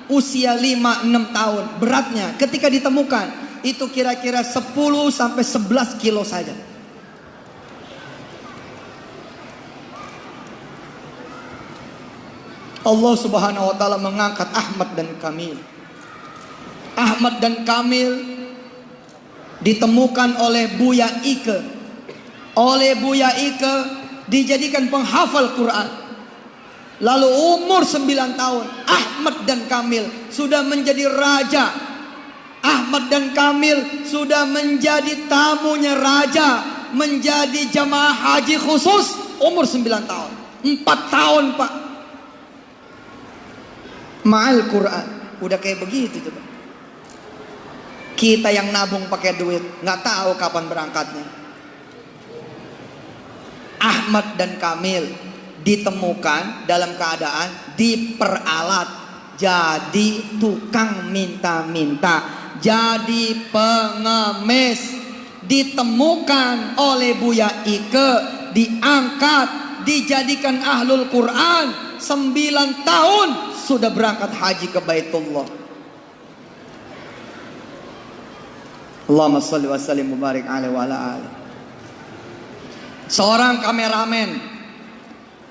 usia 5-6 tahun. Beratnya ketika ditemukan itu kira-kira 10 sampai 11 kilo saja. Allah Subhanahu wa taala mengangkat Ahmad dan Kamil. Ahmad dan Kamil ditemukan oleh Buya Ike. Oleh Buya Ike dijadikan penghafal Quran. Lalu umur 9 tahun Ahmad dan Kamil sudah menjadi raja. Ahmad dan Kamil sudah menjadi tamunya raja, menjadi jamaah haji khusus. Umur 9 tahun, 4 tahun Pak, ma'al Quran. Udah kayak begitu coba. Kita yang nabung pakai duit, nggak tahu kapan berangkatnya. Ahmad dan Kamil ditemukan dalam keadaan diperalat jadi tukang minta-minta, jadi pengemis. Ditemukan oleh Buya Ike, diangkat, dijadikan ahlul Quran. 9 tahun sudah berangkat haji ke Baitullah. Allahumma shalli wa sallim mubarak alaihi wa ala alihi. Seorang kameramen,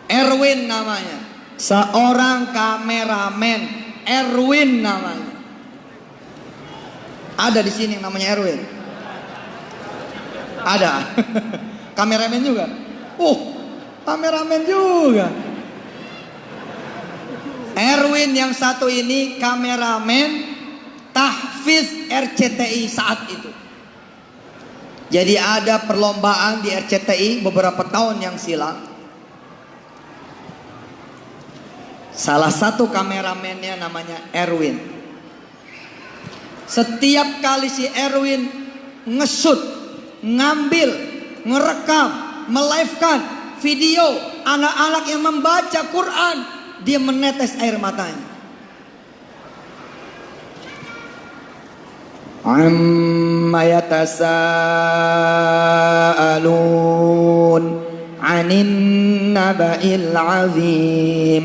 Erwin namanya. Seorang kameramen, Erwin namanya. Ada di sini yang namanya Erwin? Ada. Kameramen juga. Kameramen juga. Erwin yang satu ini kameramen tahfiz RCTI saat itu. Jadi ada perlombaan di RCTI beberapa tahun yang silam. Salah satu kameramennya namanya Erwin. Setiap kali si Erwin nge-shoot, ngambil, ngerekam, melivekan video anak-anak yang membaca Quran, dia menetes air matanya. Amma yatasaalun 'anin naba'il 'azim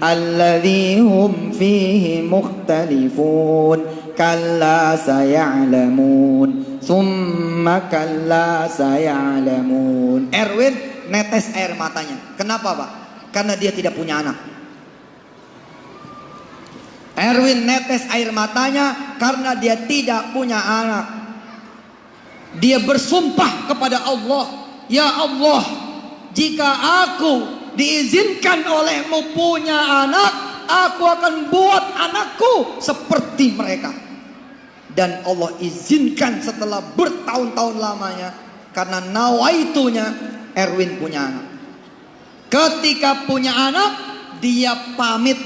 alladzi hum fihi mukhtalifun kalla saya'lamun summa kalla saya'lamun. Erwin netes air matanya. Kenapa, Pak? Karena dia tidak punya anak. Erwin netes air matanya karena dia tidak punya anak. Dia bersumpah kepada Allah, ya Allah, jika aku diizinkan olehmu punya anak, aku akan buat anakku seperti mereka. Dan Allah izinkan setelah bertahun-tahun lamanya, karena nawaitunya Erwin punya anak. Ketika punya anak, dia pamit.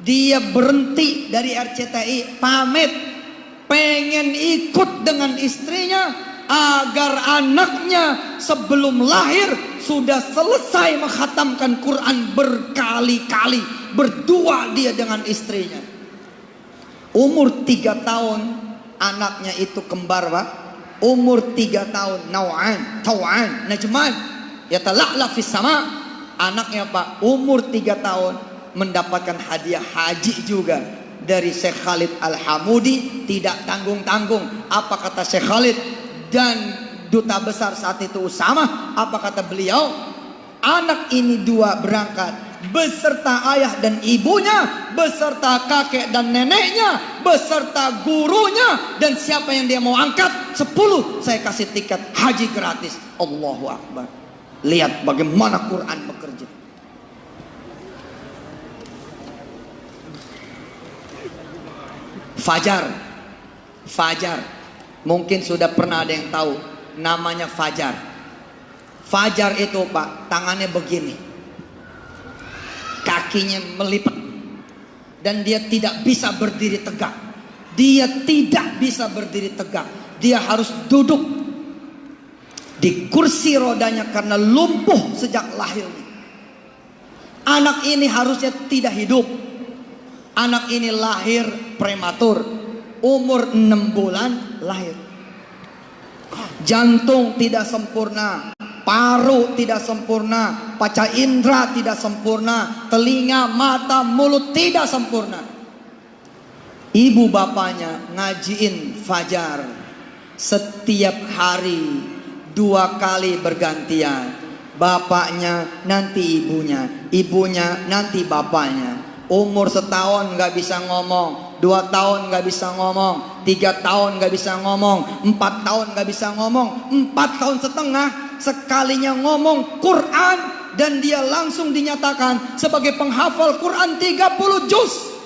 Dia berhenti dari RCTI, pamit, pengen ikut dengan istrinya agar anaknya sebelum lahir sudah selesai menghatamkan Quran berkali-kali. Berdua dia dengan istrinya. Umur 3 tahun anaknya itu kembar, Pak. Umur 3 tahun, Nau'an, Tau'an, Najman, yatala'la fis sama. Anaknya, Pak, umur 3 tahun mendapatkan hadiah haji juga dari Syekh Khalid Al-Hamudi, tidak tanggung-tanggung. Apa kata Syekh Khalid dan duta besar saat itu Usama? Apa kata beliau? Anak ini 2 berangkat beserta ayah dan ibunya, beserta kakek dan neneknya, beserta gurunya, dan siapa yang dia mau angkat 10 saya kasih tiket haji gratis. Allahu Akbar. Lihat bagaimana Quran bekerja. Fajar, mungkin sudah pernah ada yang tahu namanya Fajar. Fajar itu, Pak, tangannya begini, kakinya melipat, dan dia tidak bisa berdiri tegak. Dia tidak bisa berdiri tegak. Dia harus duduk di kursi rodanya karena lumpuh sejak lahirnya. Anak ini harusnya tidak hidup. Anak ini lahir prematur, umur 6 bulan lahir. Jantung tidak sempurna, paru tidak sempurna, panca indera tidak sempurna, telinga, mata, mulut tidak sempurna. Ibu bapaknya ngajiin fajar setiap hari 2 kali bergantian. Bapaknya nanti ibunya, ibunya nanti bapaknya. Umur 1 tahun gak bisa ngomong, 2 tahun gak bisa ngomong, 3 tahun gak bisa ngomong, 4 tahun gak bisa ngomong, 4 tahun setengah sekalinya ngomong Quran, dan dia langsung dinyatakan sebagai penghafal Quran 30 juz.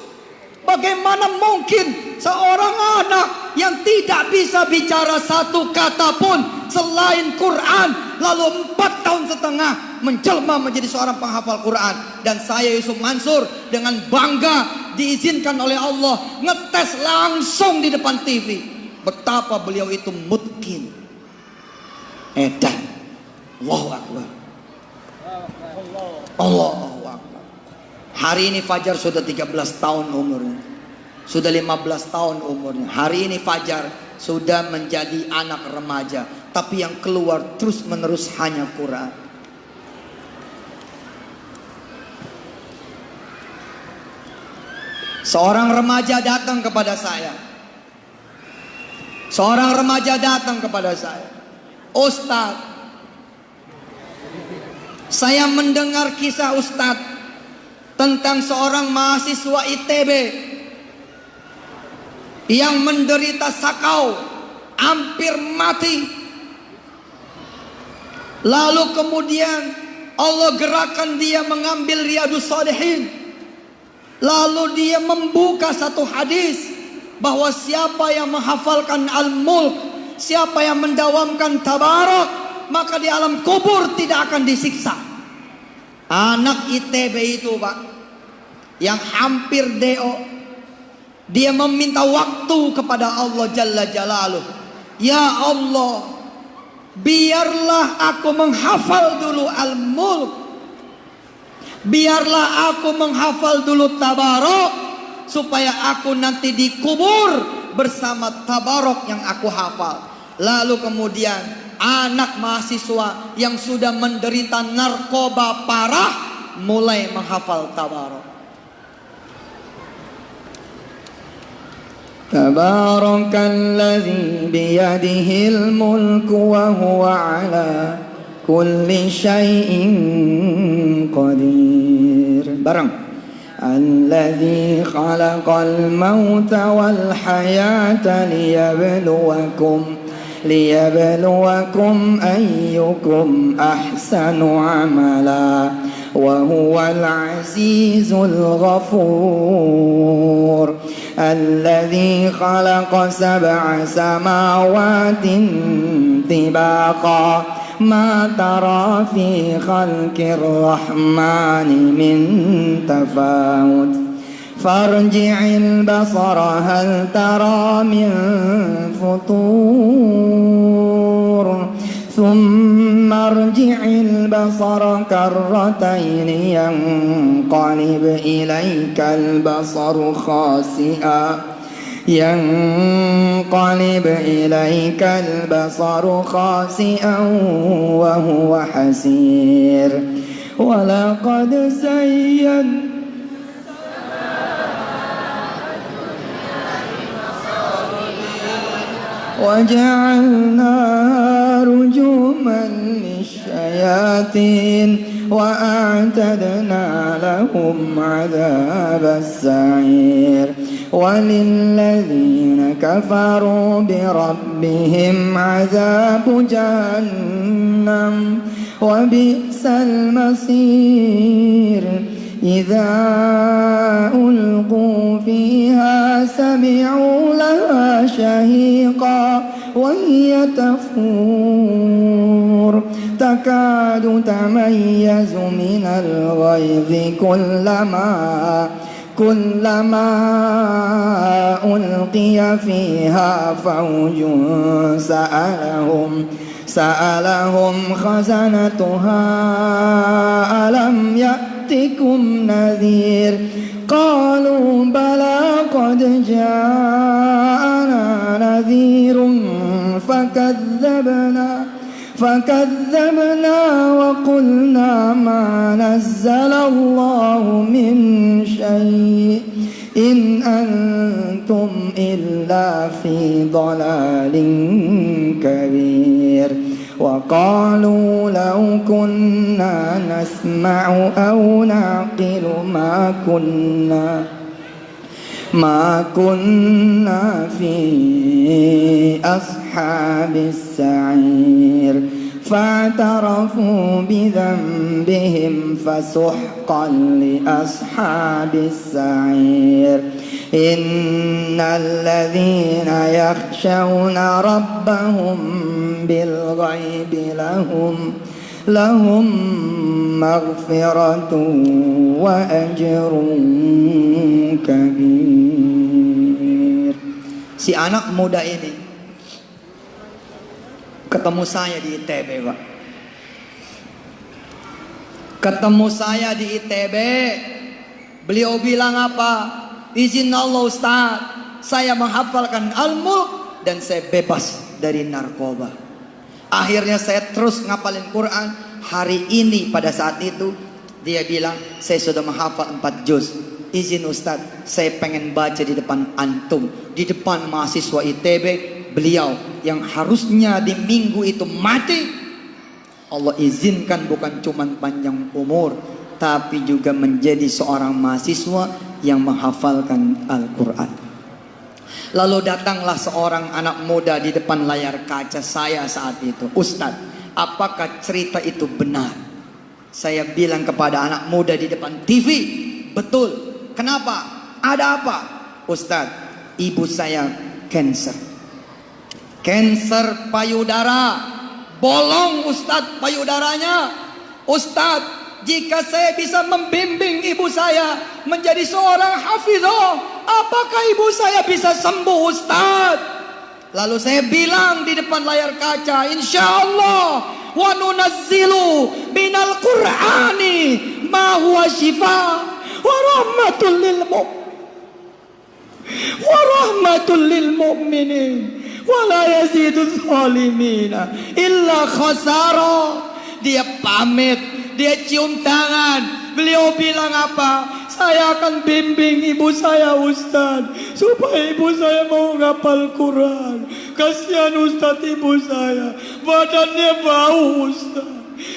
Bagaimana mungkin seorang anak yang tidak bisa bicara 1 kata pun selain Quran, lalu 4 tahun setengah menjelma menjadi seorang penghafal Quran. Dan saya Yusuf Mansur dengan bangga diizinkan oleh Allah ngetes langsung di depan TV. Betapa beliau itu mutkin, edan. Allahu Akbar. Allahu Akbar. Hari ini Fajar sudah 13 tahun umurnya, sudah 15 tahun umurnya. Hari ini Fajar sudah menjadi anak remaja, tapi yang keluar terus menerus hanya Quran. Seorang remaja datang kepada saya. Seorang remaja datang kepada saya, Ustadz, saya mendengar kisah Ustadz tentang seorang mahasiswa ITB yang menderita sakau, hampir mati. Lalu kemudian Allah gerakkan dia mengambil Riyadhus Shalihin. Lalu dia membuka satu hadis bahwa siapa yang menghafalkan Al-Mulk, siapa yang mendawamkan Tabarak, maka di alam kubur tidak akan disiksa. Anak ITB itu Pak, yang hampir DO, dia meminta waktu kepada Allah Jalla Jalaluh. Ya Allah, biarlah aku menghafal dulu Al-Mulk, biarlah aku menghafal dulu Tabarak, supaya aku nanti dikubur bersama Tabarak yang aku hafal. Lalu kemudian anak mahasiswa yang sudah menderita narkoba parah mulai menghafal Tabarak. Tabarakalladzi biyadihil mulku wa huwa ala kulli syai'in qadir. Bareng. الذي خلق الموت والحياة ليبلوكم أيكم أحسن عملا وهو العزيز الغفور الذي خلق 7 سماوات طباقا ما ترى في خلق الرحمن من تفاوت فارجع البصر هل ترى من فطور ثم ارجع البصر كرتين ينقلب إليك البصر خاسئا وهو حسير ولقد زينا وجعلناها رجوما للشياطين وأعتدنا لهم عذاب السعير وللذين كفروا بربهم عذاب جهنم وبئس المصير إذا ألقوا فيها سمعوا لها شهيقا وهي تفور تكاد تميز من الغيظ كلما ألقي فيها فوج سألهم خزنتها ألم يأتكم نذير قالوا بلى قد جاءنا نذير فكذبنا وقلنا ما نزل الله من شيء إن أنتم إلا في ضلال كبير وقالوا لو كنا نسمع أو نعقل ما كنا في أصحاب السعير فاعترفوا بذنبهم فسحقا لأصحاب السعير إن الذين يخشون ربهم بالغيب لهم مغفرة وأجر كبير. Si anak muda ini ketemu saya di ITB, Pak. Ketemu saya di ITB, beliau bilang apa? Izin Allah Ustaz, saya menghafalkan Al-Mulk dan saya bebas dari narkoba. Akhirnya saya terus ngapalin Quran. Hari ini pada saat itu dia bilang, saya sudah menghafal 4 juz. Izin Ustaz, saya pengen baca di depan antum, di depan mahasiswa ITB, beliau yang harusnya di minggu itu mati, Allah izinkan bukan cuma panjang umur, tapi juga menjadi seorang mahasiswa yang menghafalkan Al-Quran. Lalu datanglah seorang anak muda di depan layar kaca saya saat itu. Ustadz, apakah cerita itu benar? Saya bilang kepada anak muda di depan TV, betul. Kenapa? Ada apa? Ustadz, ibu saya cancer. Cancer payudara. Bolong Ustadz payudaranya. Ustadz, jika saya bisa membimbing ibu saya menjadi seorang hafizah, apakah ibu saya bisa sembuh Ustadz? Lalu saya bilang di depan layar kaca, insyaallah wa nunazzilu minal qur'ani ma huwa shifa wa rahmatul lil mu'minin wa la yaziduz zalimina illa khasara. Dia pamit, dia cium tangan. Beliau bilang apa? Saya akan bimbing ibu saya Ustaz, supaya ibu saya mau ngapal Quran. Kasihan Ustaz ibu saya, badannya bau Ustaz.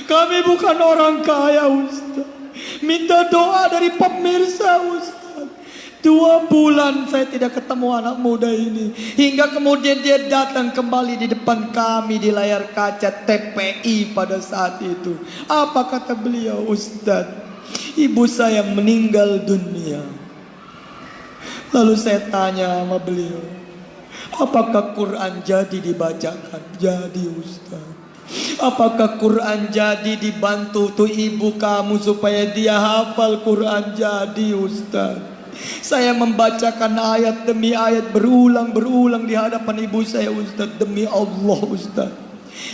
Kami bukan orang kaya Ustaz. Minta doa dari pemirsa Ustaz. 2 bulan saya tidak ketemu anak muda ini, hingga kemudian dia datang kembali di depan kami di layar kaca TPI pada saat itu. Apa kata beliau? Ustaz, ibu saya meninggal dunia. Lalu saya tanya sama beliau, apakah Quran jadi dibacakan? Jadi Ustaz. Apakah Quran jadi dibantu tuh ibu kamu supaya dia hafal Quran? Jadi Ustaz. Saya membacakan ayat demi ayat berulang-berulang di hadapan ibu saya Ustaz. Demi Allah Ustaz,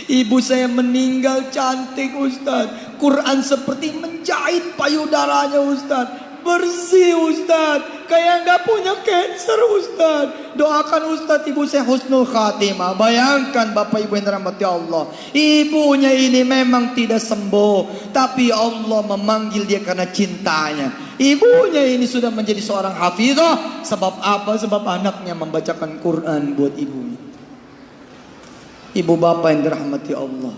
ibu saya meninggal cantik Ustaz. Quran seperti menjahit payudaranya Ustaz. Bersih Ustaz, kayak gak punya cancer Ustaz. Doakan Ustaz ibu saya husnul khatimah. Bayangkan Bapak Ibu yang dirahmati Allah, ibunya ini memang tidak sembuh, tapi Allah memanggil dia karena cintanya. Ibunya ini sudah menjadi seorang hafizah. Sebab apa? Sebab anaknya membacakan Quran buat ibunya. Ibu bapak yang dirahmati Allah,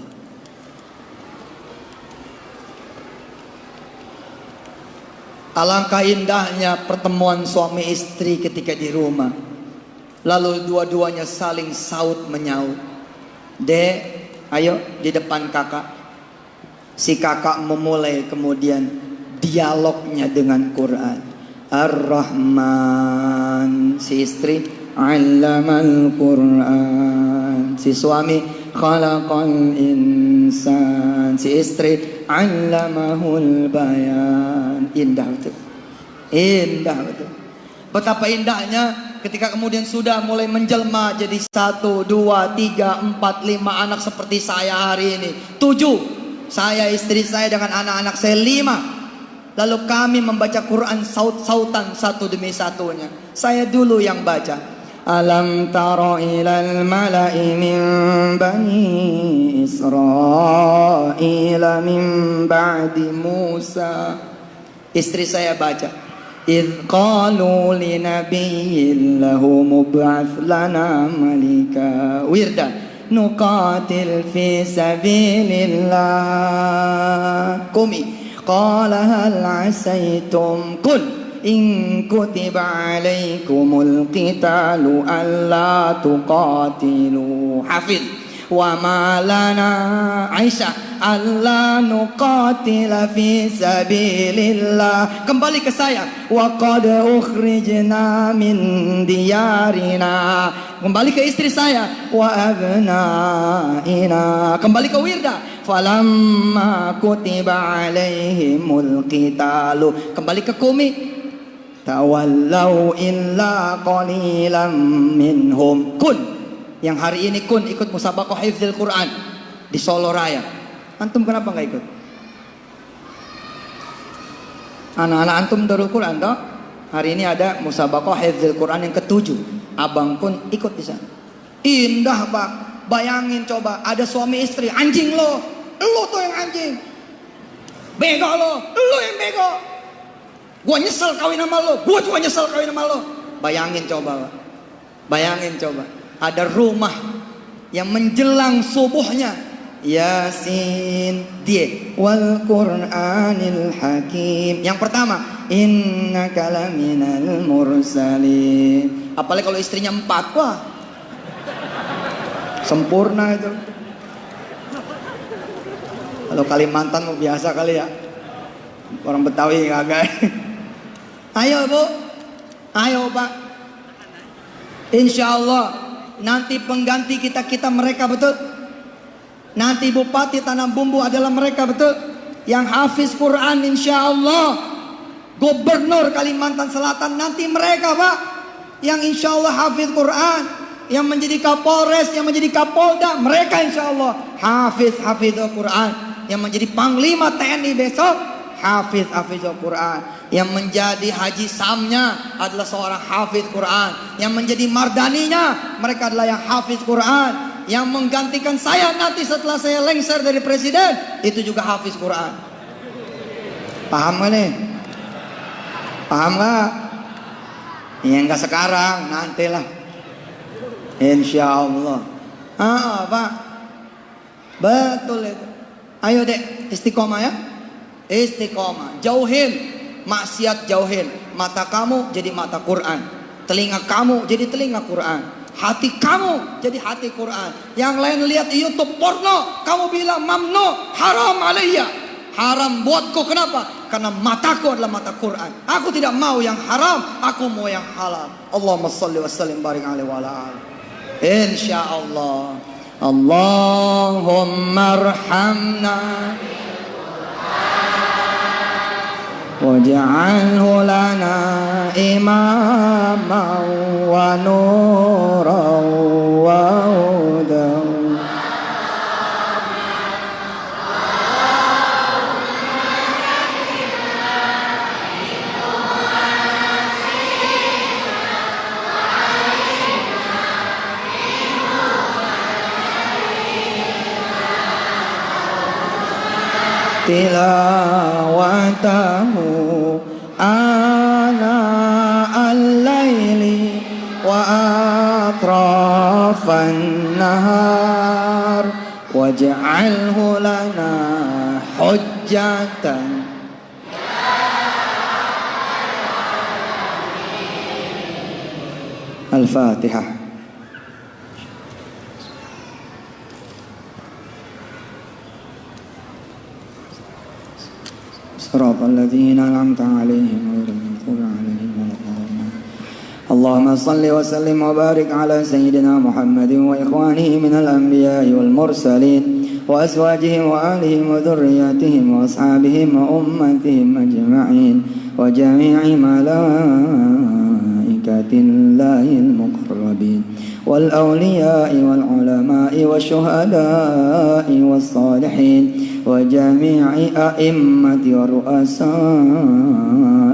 alangkah indahnya pertemuan suami istri ketika di rumah. Lalu dua-duanya saling saut menyaut. Dek, ayo di depan kakak. Si kakak memulai kemudian dialognya dengan Quran. Ar-Rahman, si istri, 'allamal Quran. Si suami, khalaqal insan. Si istri, 'allamahul bayan. Indah betul. Indah betul. Betapa indahnya ketika kemudian sudah mulai menjelma jadi 1, 2, 3, 4, 5 anak seperti saya hari ini. 7. Saya, istri saya dengan anak-anak saya 5. Lalu kami membaca Quran saut-sautan satu demi satunya. Saya dulu yang baca. Alam tara ilal mala'i min bani Israila min ba'di Musa. Istri saya baca. Idh qalu li nabiyyin lahu mub'ath lana malika. Wirda. Nuqatil fi sabilillah. Kumi. قال هل عسيتم قل إن كتب عليكم القتال ألا تقاتلوا حفظ وما لنا عائشة ألا نقاتل في سبيل الله. Kembali ke saya. وقد أخرجنا من ديارنا. Kembali ke istri saya. وأبنائنا. Kembali ke Wirda. Falamma kutiba alaihimul qitalu. Kembali ke Kumi. Tawallau illa qalilan minhum. Kun, yang hari ini Kun ikut musabaqah hifdzil Quran di Solo Raya. Antum kenapa nggak ikut? Anak-anak antum Darul Quran toh? Hari ini ada musabaqah hifdzil Quran yang ke-7. Abang Kun ikut di sana. Indah Pak. Bayangin coba, ada suami istri, anjing lo. Lo tuh yang anjing. Bego lo yang bego. Gua nyesel kawin sama lo. Gua juga nyesel kawin sama lo. Bayangin coba Pak. Bayangin coba. ada rumah yang menjelang subuhnya. Yasin, dia wal Qur'anil Hakim. Yang pertama, innaka laminal mursalin. Apalagi kalau istrinya 4, wah sempurna itu. Kalau Kalimantan mau biasa kali ya, orang Betawi kagak. Ayo Bu, ayo Pak, insya Allah nanti pengganti kita mereka, betul. Nanti Bupati Tanah Bumbu adalah mereka, betul. Yang hafiz Quran insya Allah. Gubernur Kalimantan Selatan nanti mereka Pak, yang insya Allah hafiz Quran. Yang menjadi Kapolres, yang menjadi Kapolda, mereka insya Allah hafiz Quran. Yang menjadi Panglima TNI besok hafiz Quran. Yang menjadi Haji Samnya adalah seorang hafiz Quran. Yang menjadi Mardaninya, mereka adalah yang hafiz Quran. Yang menggantikan saya nanti setelah saya lengser dari presiden, itu juga hafiz Quran. Paham gak nih? Paham gak? Ya enggak sekarang, nantilah insya Allah. Pak, betul itu. Ayo dek, istiqomah ya. Istiqomah, jauhin maksiat, jauhin. Mata kamu jadi mata Quran, telinga kamu jadi telinga Quran, hati kamu jadi hati Quran. Yang lain lihat di YouTube porno, kamu bilang mamnu, haram alayya, haram buatku. Kenapa? Karena mataku adalah mata Quran. Aku tidak mau yang haram, aku mau yang halal. Allahumma shalli wa sallim barik alaihi wa ala alihi. Insyaallah. Allahumma arhamna waj'alhu lana imaman wa nuran wa hudan. Tilawatahu ana al-laili wa atrafan nahar waj'alhu lana hujjatan. Al-Fatihah. صراط الذين أنعمت عليهم غير المغضوب عليهم ولا الضالين. اللهم صل وسلم وبارك على سيدنا محمد وإخوانه من الأنبياء والمرسلين وأزواجهم وآلهم وذرياتهم وأصحابهم وأمتهم أجمعين وجميع ملائكة الله المقربين والأولياء والعلماء والشهداء والصالحين وجميع أئمة ورؤساء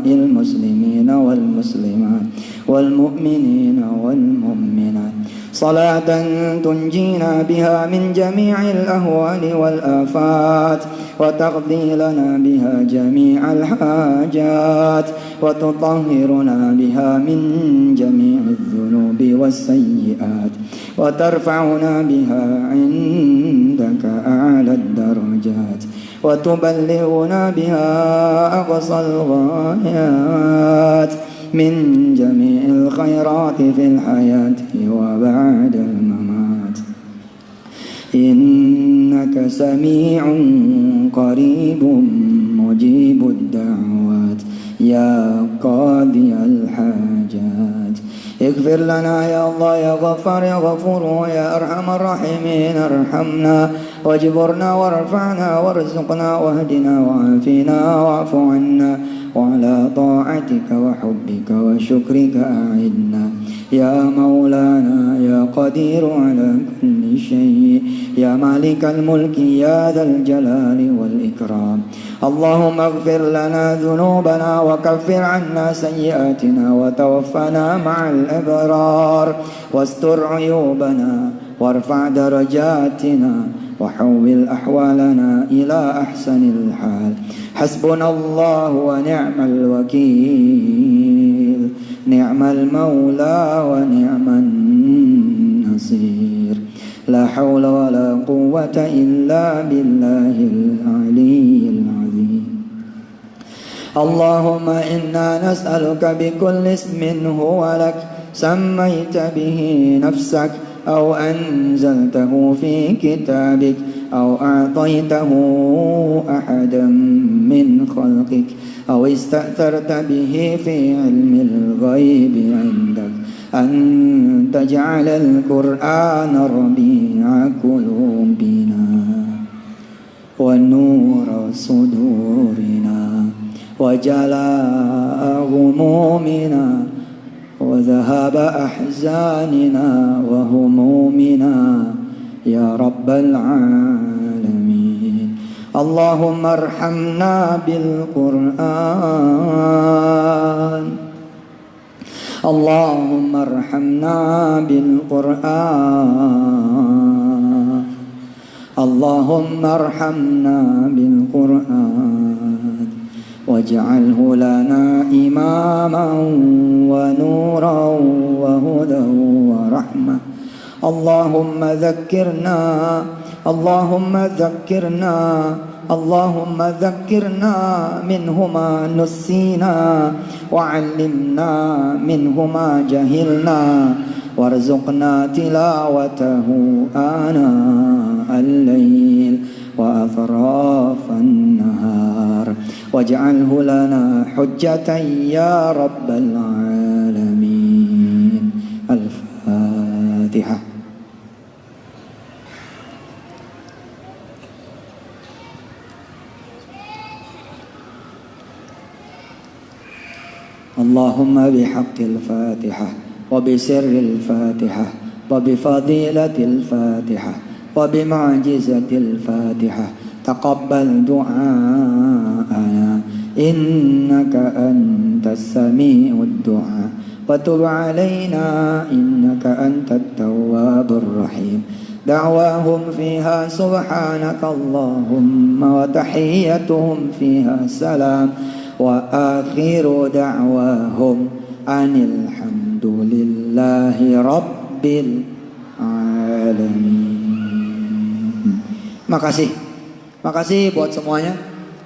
المسلمين والمسلمات والمؤمنين والمؤمنات صلاة تنجينا بها من جميع الأهوال والآفات وتقضي لنا بها جميع الحاجات وتطهرنا بها من جميع الذنوب والسيئات وترفعنا بها عندك أعلى الدرجات وتبلغنا بها أقصى الغايات من جميع الخيرات في الحياة وبعد الممات. إنك سميع قريب مجيب الدعوات يا قاضي الحاجات. اغفر لنا يا الله يا غفار يا غفور يا أرحم الراحمين. ارحمنا واجبرنا وارفعنا وارزقنا واهدنا وعافنا واعف عنا وعلى طاعتك وحبك وشكرك أعنا يا مولانا يا قدير على كل شيء يا مالك الملك يا ذا الجلال والإكرام. اللهم اغفر لنا ذنوبنا وكفر عنا سيئاتنا وتوفنا مع الأبرار واستر عيوبنا وارفع درجاتنا وحول أحوالنا إلى أحسن الحال. حسبنا الله ونعم الوكيل نعم المولى ونعم النصير. ولا حول ولا قوة إلا بالله العلي العظيم. اللهم إنا نسألك بكل اسم هو لك سميت به نفسك أو أنزلته في كتابك أو أعطيته أحدا من خلقك أو استأثرت به في علم الغيب عندك أن تجعل القرآن ربيع قلوبنا ونور صدورنا وجلاء همومنا وذهاب أحزاننا وهمومنا يا رب العالمين. اللهم ارحمنا بالقرآن اللهم ارحمنا بالقرآن اللهم ارحمنا بالقرآن واجعله لنا إماما ونورا وهدى ورحمة. اللهم ذكرنا اللهم ذكرنا منه ما نسينا وعلمنا منه ما جهلنا وارزقنا تلاوته آناء الليل وأطراف النهار واجعله لنا حجة يا رب العالمين. الفاتحة. اللهم بحق الفاتحة وبسر الفاتحة وبفضيلة الفاتحة وبمعجزة الفاتحة تقبل دعاءنا إنك أنت السميع الدعاء وتب علينا إنك أنت التواب الرحيم. دعواهم فيها سبحانك اللهم وتحيتهم فيها سلام وآخر دعواهم أن الحمد لله رب العالمين. Makasih buat semuanya.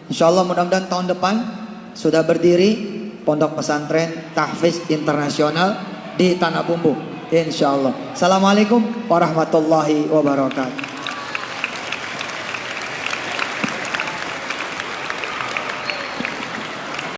Insyaallah mudah-mudahan tahun depan sudah berdiri Pondok Pesantren Tahfiz Internasional di Tanah Bumbu. Insyaallah. Assalamualaikum warahmatullahi wabarakatuh.